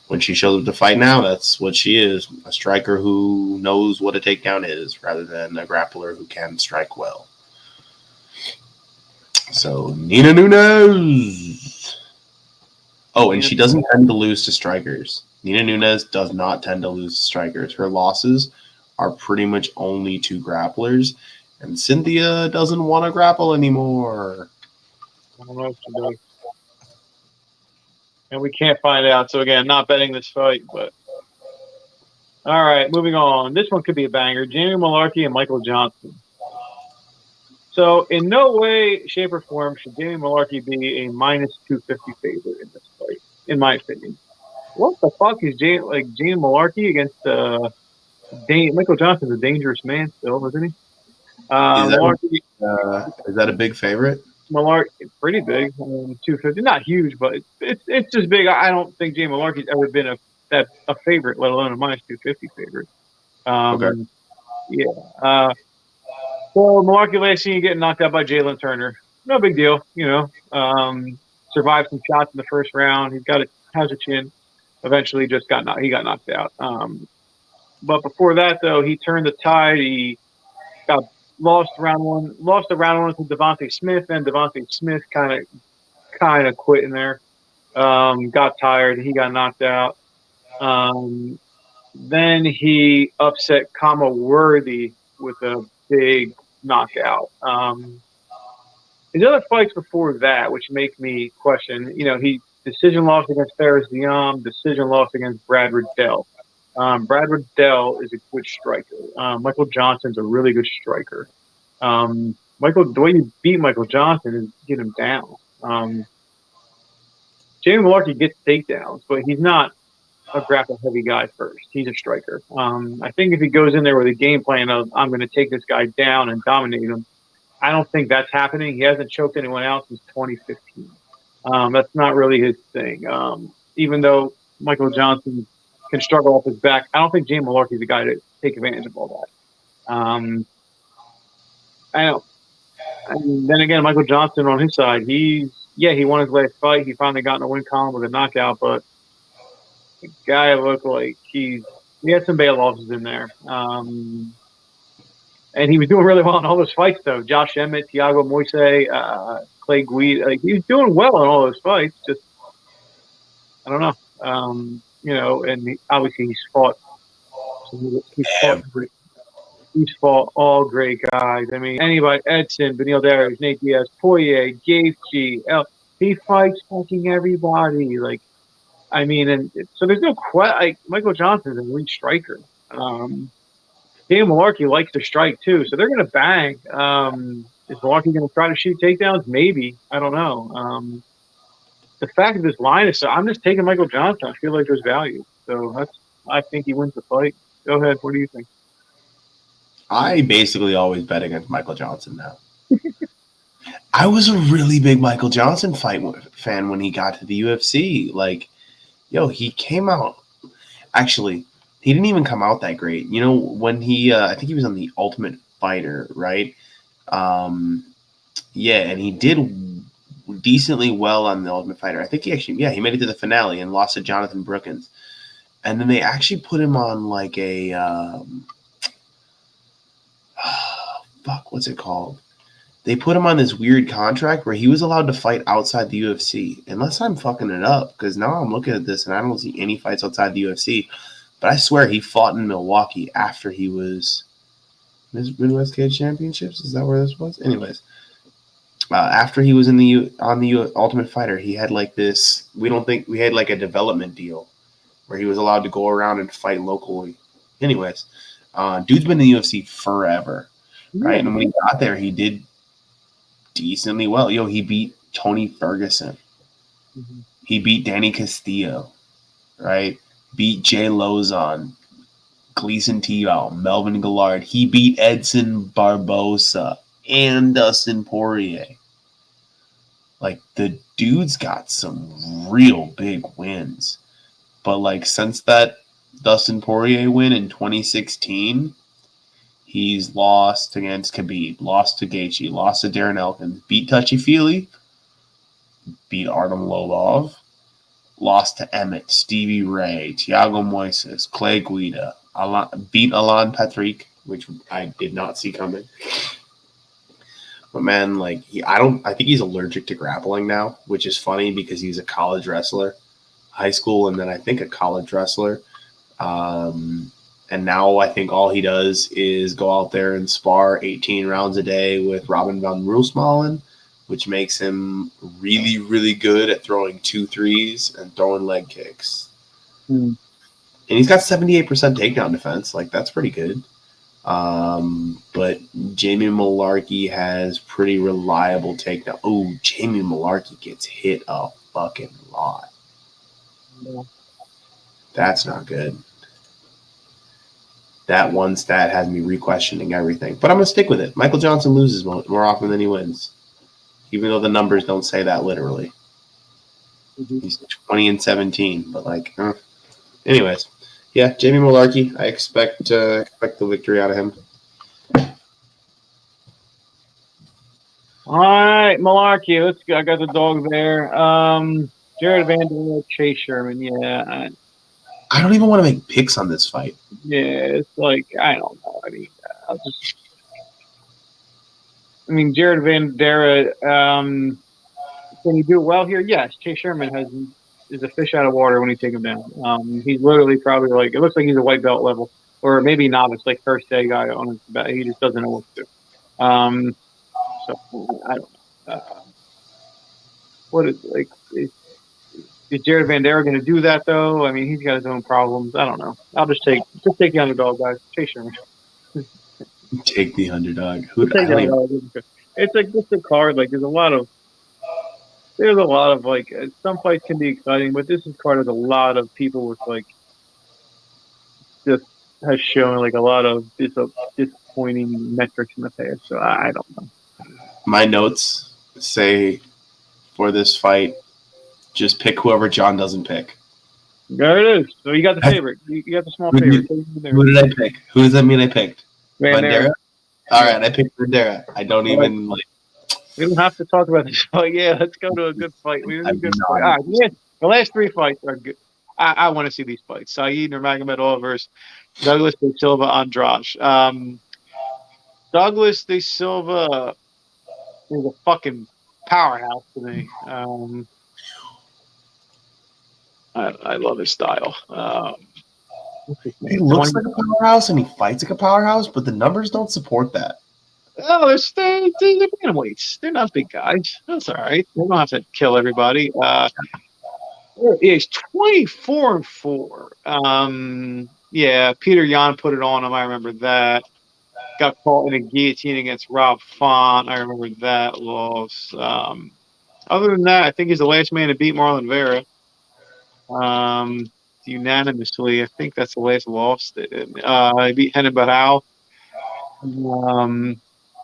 when she shows up to fight now, that's what she is, a striker who knows what a takedown is rather than a grappler who can strike well. So, Nina Nunes. Oh, and she doesn't tend to lose to strikers. Nina Nunes does not tend to lose to strikers. Her losses are pretty much only to grapplers, and Cynthia doesn't want to grapple anymore. I don't know if she does. And we can't find out. So, again, not betting this fight, but. All right, moving on. This one could be a banger. Jamie Mullarkey and Michael Johnson. So, in no way, shape, or form should Jamie Mullarkey be a minus 250 favorite in this fight, in my opinion. What the fuck is Jamie Mullarkey against Michael Johnson's a dangerous man still, isn't he? Is that a big favorite? Mullarkey, pretty big. 250, not huge, but it's just big. I don't think Jamie Mullarkey's ever been a favorite, let alone a minus 250 favorite. Okay. Yeah. So Mullarkey last year getting knocked out by Jalen Turner. No big deal, survived some shots in the first round. Has a chin. Eventually, he got knocked out. But before that, though, he turned the tide. He lost the round one to Devontae Smith, and Devontae Smith kind of quit in there. Got tired. He got knocked out. Then he upset Kama Worthy with a big knockout. His other fights before that, which make me question, he decision loss against Faris Diam, decision loss against Brad Riddell. Brad Riddell is a good striker. Michael Johnson's a really good striker. The way you beat Michael Johnson is get him down. Jamie Mullarkey gets takedowns, but he's not a grapple-heavy guy first. He's a striker. I think if he goes in there with a game plan of I'm going to take this guy down and dominate him, I don't think that's happening. He hasn't choked anyone out since 2015. That's not really his thing. Even though Michael Johnson can struggle off his back, I don't think Jamie Mullarkey's the guy to take advantage of all that. I don't. And then again, Michael Johnson on his side, he won his last fight. He finally got in the win column with a knockout, but the guy looked like he had some bad losses in there. And he was doing really well in all those fights, though. Josh Emmett, Thiago Moise, Clay Guida, like he was doing well in all those fights. Just I don't know, and obviously Every he's fought all great guys. I mean, anybody, Edson, Benil Darius, Nate Diaz, Poirier, Gaethje, he fights fucking everybody. Like, I mean, and so there's no question. Like Michael Johnson's an elite striker. Dan Malarkey likes to strike too, so they're going to bang. Is Malarkey going to try to shoot takedowns? Maybe. I don't know. The fact of this line is, so I'm just taking Michael Johnson. I feel like there's value, so I think he wins the fight. Go ahead. What do you think? I basically always bet against Michael Johnson now. I was a really big Michael Johnson fan when he got to the UFC. Like, he came out. Actually, he didn't even come out that great. When I think he was on the Ultimate Fighter, right? And he did decently well on the Ultimate Fighter. I think he made it to the finale and lost to Jonathan Brookins. And then they actually put him on like a what's it called? They put him on this weird contract where he was allowed to fight outside the UFC. Unless I'm fucking it up, because now I'm looking at this and I don't see any fights outside the UFC. But I swear he fought in Milwaukee after he was Midwest Cage Championships. Is that where this was? Anyways, after he was on the Ultimate Fighter, he had like this. We had like a development deal where he was allowed to go around and fight locally. Anyways, dude's been in the UFC forever, right? And when he got there, he did decently well. He beat Tony Ferguson. Mm-hmm. He beat Danny Castillo, right? Beat Jay Lozon, Gleason Tebow, Melvin Gillard. He beat Edson Barbosa and Dustin Poirier. Like, the dude's got some real big wins. But, like, since that Dustin Poirier win in 2016, he's lost against Khabib, lost to Gaethje, lost to Darren Elkins, beat Touchy-Feely, beat Artem Lobov, lost to Emmett, Stevie Ray, Thiago Moises, Clay Guida, beat Alan Patrick, which I did not see coming. But man, like I think he's allergic to grappling now, which is funny because he's a college wrestler, high school, and then I think a college wrestler. And now I think all he does is go out there and spar 18 rounds a day with Robin van Roosmalen, which makes him really, really good at throwing 2-3s and throwing leg kicks. And he's got 78% takedown defense. Like, that's pretty good. But Jamie Mullarkey has pretty reliable takedown. Oh, Jamie Mullarkey gets hit a fucking lot. Yeah. That's not good. That one stat has me re-questioning everything. But I'm going to stick with it. Michael Johnson loses more often than he wins. Even though the numbers don't say that literally. Mm-hmm. He's 20-17. But, like, anyways. Yeah, Jamie Mullarkey. I expect the victory out of him. All right, Mullarkey. Let's go. I got the dog there. Jared Vanderbilt, Chase Sherman. Yeah. I don't even want to make picks on this fight. Yeah, it's like, I don't know. I mean, Jared Vanderbilt, can he do it well here? Yes. Chase Sherman is a fish out of water when you take him down. He's literally probably like, it looks like he's a white belt level, or maybe novice, like first day guy on his back. He just doesn't know what to do. So I don't know. What is like? Is Jared Vanderbilt going to do that though? I mean, he's got his own problems. I don't know. I'll just take the underdog, guys. Chase Sherman. Take the underdog. It's like just a card. Like there's a lot of like some fights can be exciting, but this card has a lot of people with like just has shown like a lot of disappointing metrics in the past. So I don't know. My notes say for this fight, just pick whoever John doesn't pick. There it is. So you got the favorite. You got the small Who favorite. who did I pick? Who does that mean I picked? Bandera. All right, I picked Bandera. I don't even like. We don't have to talk about this fight. Yeah, let's go to a good fight. We need a good fight. All right, yeah, the last 3 fights are good. I want to see these fights. Saeed Nurmagomedov versus Douglas De Silva Andrade. Douglas De Silva is a fucking powerhouse to me. I love his style. He looks like a powerhouse and he fights like a powerhouse, but the numbers don't support that. Oh, they're bantamweights. They're not big guys. That's all right. They don't have to kill everybody. He's 24-4. Yeah, Peter Yan put it on him. I remember that. Got caught in a guillotine against Rob Font. I remember that loss. Other than that, I think he's the last man to beat Marlon Vera. Unanimously, I think that's the last loss. He beat Henan Barao.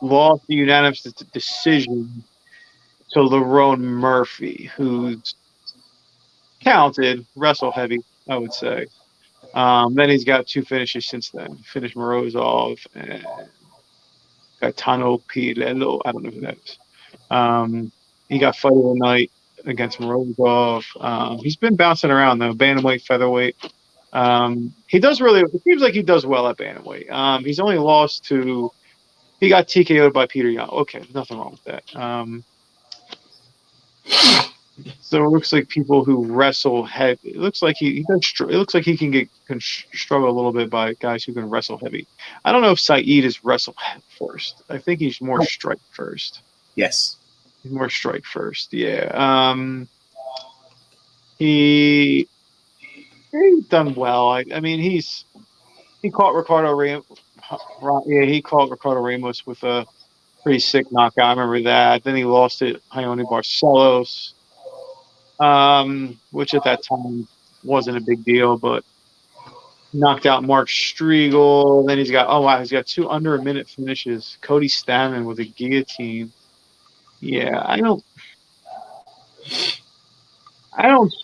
Lost the unanimous decision to Lerone Murphy, who's talented, wrestle heavy, I would say. Then he's got 2 finishes since then. Finished Morozov and Gaetano Pirello. I don't know who that is. He got fight of the night against Morozov. He's been bouncing around though, bantamweight, featherweight. He does really. It seems like he does well at bantamweight. He's only lost to. He got TKO'd by Peter Yan. Okay, nothing wrong with that. So it looks like people who wrestle heavy. It looks like he does. It looks like he can struggle a little bit by guys who can wrestle heavy. I don't know if Saeed is wrestle first. I think he's more strike first. Yes, he's more strike first. Yeah. He's done well. I mean, he caught Ricardo Ramos. Yeah, he caught Ricardo Ramos with a pretty sick knockout. I remember that. Then he lost to Ione Barcelos, which at that time wasn't a big deal, but knocked out Mark Striegel. Then he's got 2 under a minute finishes. Cody Stamann with a guillotine. Yeah, I don't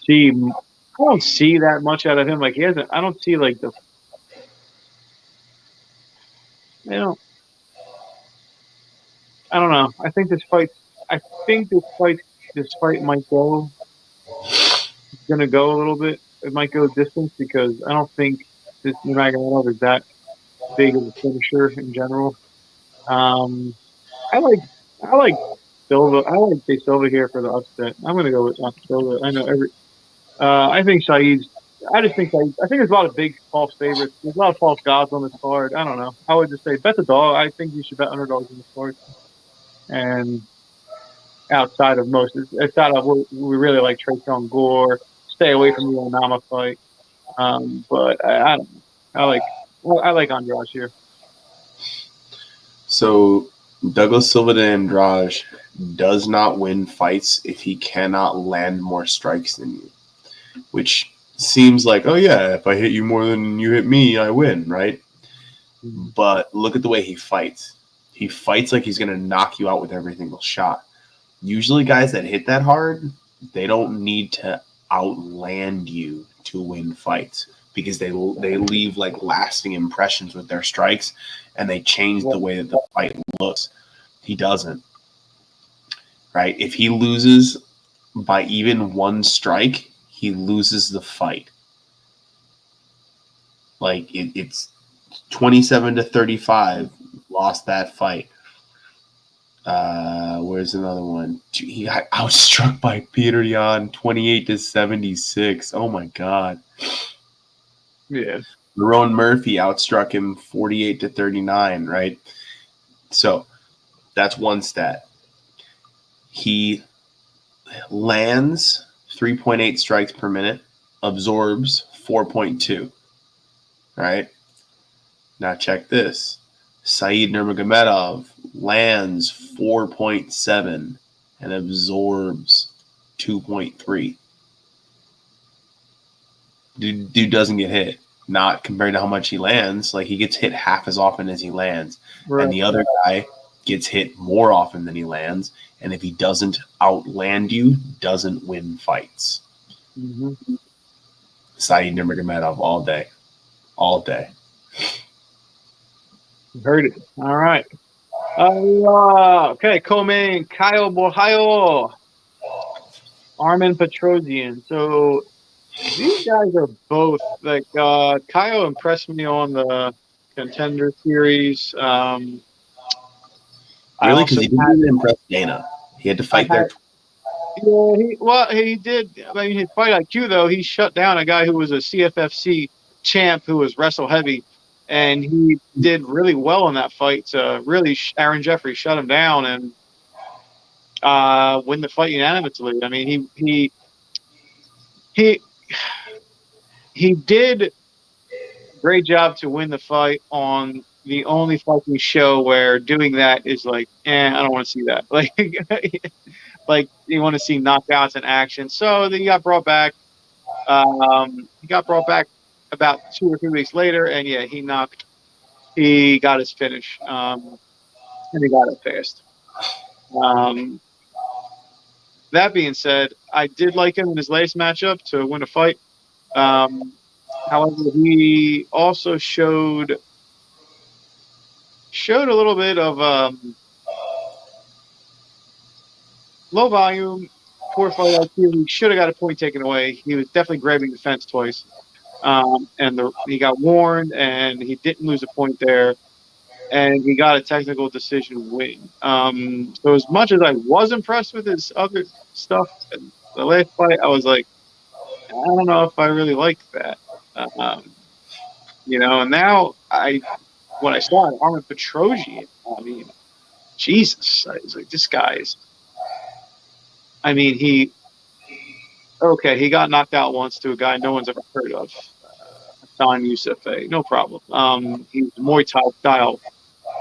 see that much out of him. Like he hasn't. I don't see like the. I don't know. I think this fight might go. It's gonna go a little bit. It might go distance because I don't think this Nurmagomedov is that big of a finisher in general. I like Silva. I like De Silva here for the upset. I'm gonna go with Silva. I know I think Saeed's. I think there's a lot of big false favorites. There's a lot of false gods on this card. I don't know. I would just say bet the dog. I think you should bet underdogs in this card. And outside of we really like Trayshawn Gore. Stay away from the Onama fight. But I don't know. I like Andrade here. So Douglas Silva de Andrade does not win fights if he cannot land more strikes than you, which seems like, oh yeah, if I hit you more than you hit me, I win, right? But look at the way he fights. He fights like he's going to knock you out with every single shot. Usually guys that hit that hard, they don't need to outland you to win fights because they leave like lasting impressions with their strikes and they change the way that the fight looks. He doesn't. Right? If he loses by even 1 strike, he loses the fight. Like it's 27-35, lost that fight. Where's another one? He got outstruck by Peter Yan 28-76. Oh my god. Yeah. Lerone Murphy outstruck him 48-39, right? So that's one stat. He lands 3.8 strikes per minute, absorbs 4.2. Right? Now check this. Saeed Nurmagomedov lands 4.7 and absorbs 2.3. Dude doesn't get hit. Not compared to how much he lands. Like he gets hit half as often as he lands. Right. And the other guy gets hit more often than he lands, and if he doesn't outland you, doesn't win fights. Mm-hmm. Saeed Nurmagomedov all day. All day. Heard it. All right. Okay, co-main Kyle Bohayo, Armin Petrosian. So these guys are both like Kyle impressed me on the Contender Series. I Really? Because also he didn't had even impress Dana. He had to I fight had there. yeah he did. I mean, his fight IQ though, he shut down a guy who was a CFFC champ who was wrestle heavy, and he did really well in that fight. Really, Aaron Jeffrey shut him down and win the fight unanimously. I mean, he he did a great job to win the fight on the only fucking show where doing that is like, I don't want to see that. Like you want to see knockouts in action. So then he got brought back. He got brought back about 2 or 3 weeks later, and yeah, he got his finish, and he got it fast. Um, that being said, I did like him in his latest matchup to win a fight. Um, however, he also showed a little bit of low volume, poor fight IQ. He should have got a point taken away. He was definitely grabbing the fence twice, and he got warned, and he didn't lose a point there, and he got a technical decision win. So as much as I was impressed with his other stuff, the last fight, I was like, I don't know if I really like that. Um, and now when I saw it, Armin Petrosian, I mean, Jesus, I was like, this guy's. I mean, he got knocked out once to a guy no one's ever heard of, Don Youssef, no problem. He's Muay Thai style.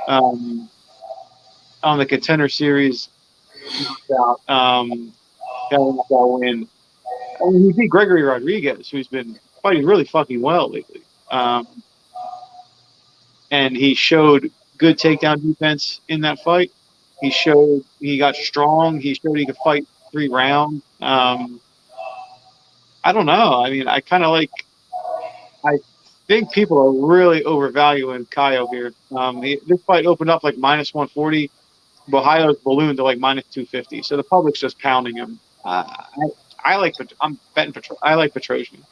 On the Contender Series, knocked out, got a knockout win. I mean, he beat Gregory Rodriguez, who's been fighting really fucking well lately. And he showed good takedown defense in that fight. He showed he got strong. He showed he could fight 3 rounds. I don't know. I mean, I think people are really overvaluing Kaio here. This fight opened up like -140. Ohio's ballooned to like -250. So the public's just pounding him. I'm betting I like Petrosian.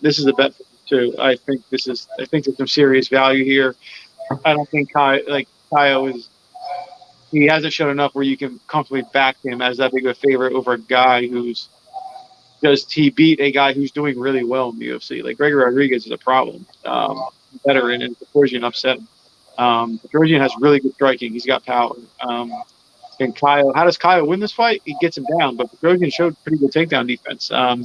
This is a bet for me too. I think there's some serious value here. I don't think Kaio is. He hasn't shown enough where you can comfortably back him as that big of a favorite over a guy who's he beat a guy who's doing really well in the UFC. Like Gregory Rodriguez is a problem. Veteran, and Petrosian upset him. Petrosian has really good striking. He's got power. And how does Kaio win this fight? He gets him down, but Petrosian showed pretty good takedown defense. I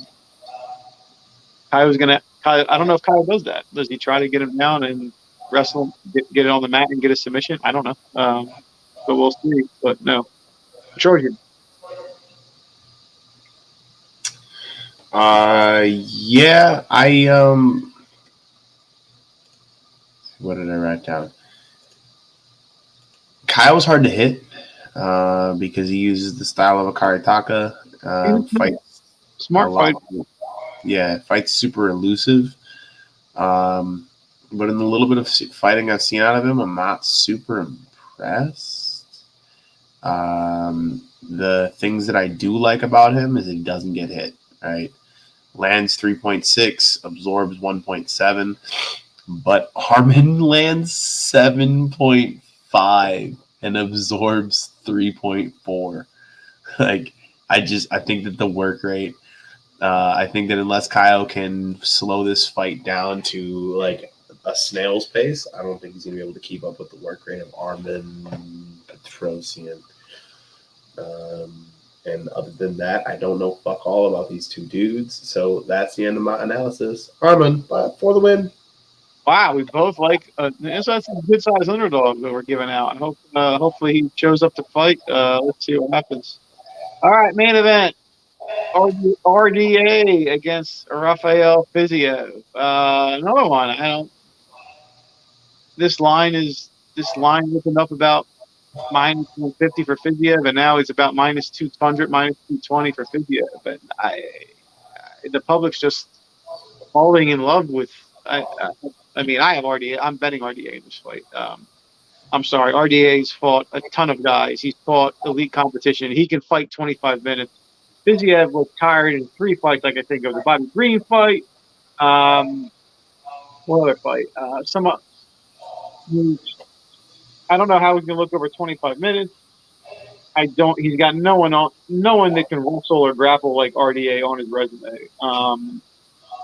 don't know if Kaio does that. Does he try to get him down and wrestle him, get it on the mat and get a submission? I don't know. But we'll see. But no. Petrosian. Yeah, what did I write down? Kyle was hard to hit because he uses the style of a Karataka. Fights Smart fight. Yeah, fights super elusive. But in the little bit of fighting I've seen out of him, I'm not super impressed. The things that I do like about him is he doesn't get hit, right? Lands 3.6, absorbs 1.7, but Armin lands 7.5 and absorbs 3.4. I think that the work rate, I think that unless Kyle can slow this fight down to like a snail's pace, I don't think he's going to be able to keep up with the work rate of Armin Petrosian. And other than that, I don't know fuck all about these two dudes. So that's the end of my analysis. Armin, for the win. Wow, we both like. That's a good size underdog that we're giving out. Hopefully he shows up to fight. Let's see what happens. All right, main event. RDA against Rafael Fiziev. Another one. This line opened up about minus 150 for Fiziev, and now he's about minus 200, minus 220 for Fiziev. And the public's just falling in love with. I mean, I have RDA. I'm betting RDA in this fight. I'm sorry, RDA's fought a ton of guys. He's fought elite competition. He can fight 25 minutes. Fiziev was tired in 3 fights. Like I think of the Bobby Green fight. What other fight? I don't know how he's gonna look over 25 minutes. I don't. He's got no one that can wrestle or grapple like RDA on his resume.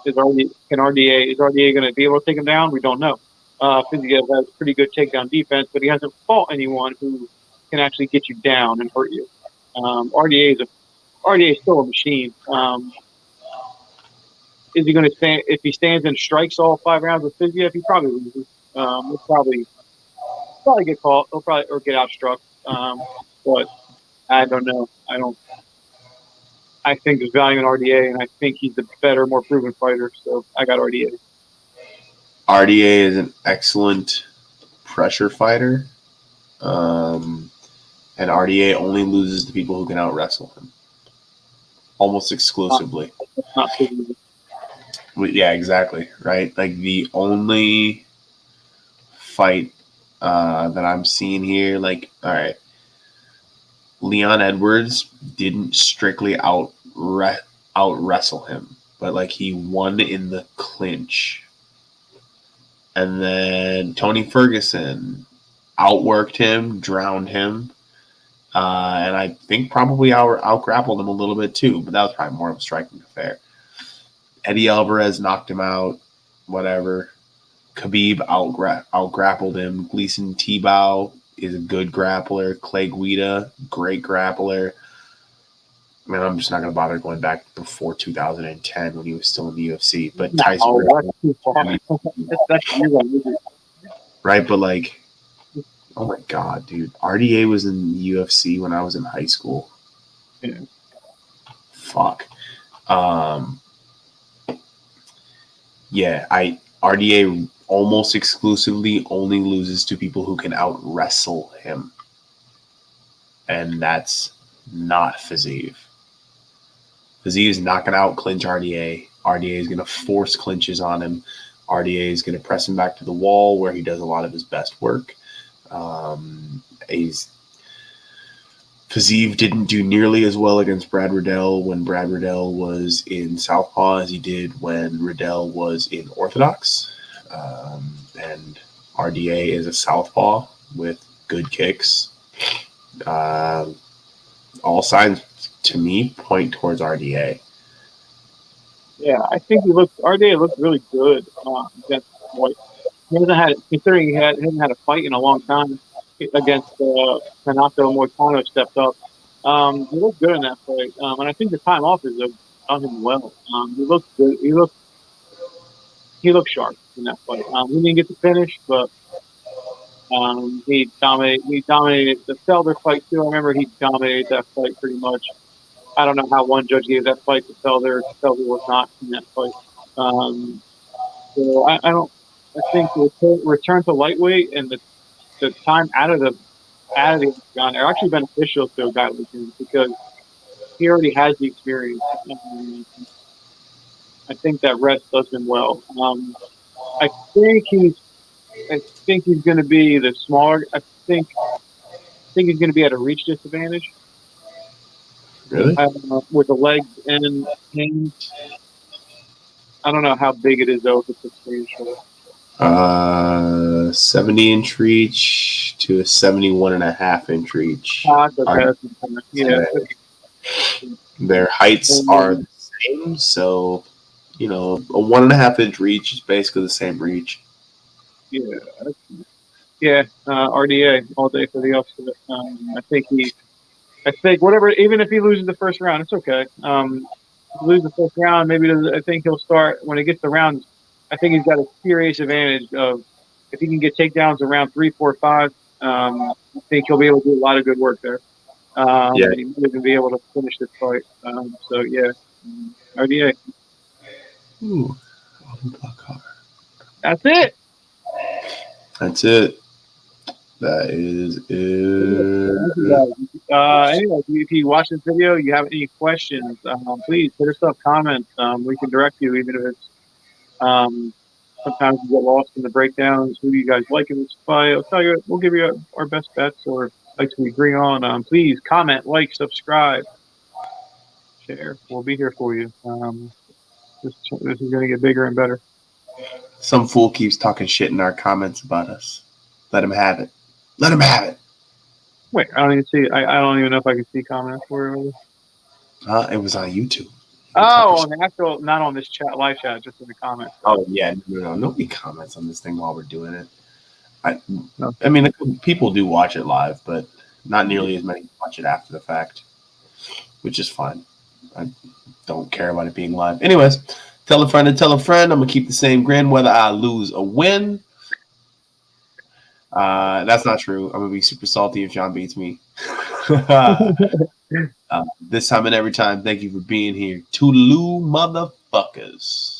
Is RDA going to be able to take him down? We don't know. Fiziev has pretty good takedown defense, but he hasn't fought anyone who can actually get you down and hurt you. RDA is still a machine. Is he going to stand if he stands and strikes all 5 rounds with Fiziev? He probably loses. He'll probably get caught. He'll probably or get outstruck. But I don't know. I think there's value in RDA, and I think he's the better, more proven fighter. So I got RDA. RDA is an excellent pressure fighter, and RDA only loses to people who can out wrestle him, almost exclusively. Yeah, exactly. Right. Like the only fight that I'm seeing here, like, all right, Leon Edwards didn't strictly out wrestle him, but like he won in the clinch. And then Tony Ferguson outworked him, drowned him, and I think probably out grappled him a little bit too, but that was probably more of a striking affair. Eddie Alvarez knocked him out, whatever. Khabib out grappled him. Gleason Tebow is a good grappler. Clay Guida, great grappler. I mean, I'm just not going to bother going back before 2010 when he was still in the UFC. But Tyson, right? But like, oh my god, dude, RDA was in the UFC when I was in high school. Yeah. Fuck. Yeah, RDA almost exclusively only loses to people who can out wrestle him, and that's not Fiziev. Fiziev is not going to out clinch RDA. RDA is going to force clinches on him. RDA is going to press him back to the wall where he does a lot of his best work. Fiziev didn't do nearly as well against Brad Riddell when Brad Riddell was in Southpaw as he did when Riddell was in Orthodox. And RDA is a Southpaw with good kicks. All signs to me point towards RDA. Yeah, I think RDA looked really good against White. He hasn't had a fight in a long time against Renato Moicano stepped up. He looked good in that fight, and I think the time off has done him well. He looked good. He looked sharp in that fight. He didn't get the finish, but he dominated the Felder fight too. I remember he dominated that fight pretty much. I don't know how one judge gave that fight to Felder. Felder was not in that fight. So I think the return to lightweight and the time out of the octagon are actually beneficial to a guy like him because he already has the experience. I think that rest does him well. I think he's going to be the smaller. I think he's going to be at a reach disadvantage. Really? With the legs and hands. I don't know how big it is though. If it's a strange show. 70-inch reach to a 71.5-inch reach. Yeah. Their heights are the same, so a 1.5-inch reach is basically the same reach. Yeah. RDA all day for the upset. I think whatever. Even if he loses the first round, it's okay. If he loses the first round, I think he'll start when he gets the rounds. I think he's got a serious advantage of if he can get takedowns around 3, 4, 5. I think he'll be able to do a lot of good work there. And he might even be able to finish this fight. So yeah, RDA. Ooh, that's it. That's it. That is it. Anyway, if you watch this video, you have any questions, please hit us up, comments. We can direct you, even if it's sometimes you get lost in the breakdowns. Who you guys like in this fight? I'll tell you, we'll give you our best bets or fights we agree on. Please comment, like, subscribe, share. We'll be here for you. This is going to get bigger and better. Some fool keeps talking shit in our comments about us. Let him have it. Let him have it. Wait, I don't even see. I don't even know if I can see comments. Where are they? It was on YouTube. Oh, on the actual, not on this chat, live chat, just in the comments. Oh yeah, no, nobody comments on this thing while we're doing it. No. I mean, people do watch it live, but not nearly as many watch it after the fact, which is fine. I don't care about it being live. Anyways, tell a friend to tell a friend. I'm gonna keep the same grin whether I lose or win. That's not true. I'm gonna be super salty if John beats me. This time and every time, thank you for being here. Toodaloo, motherfuckers.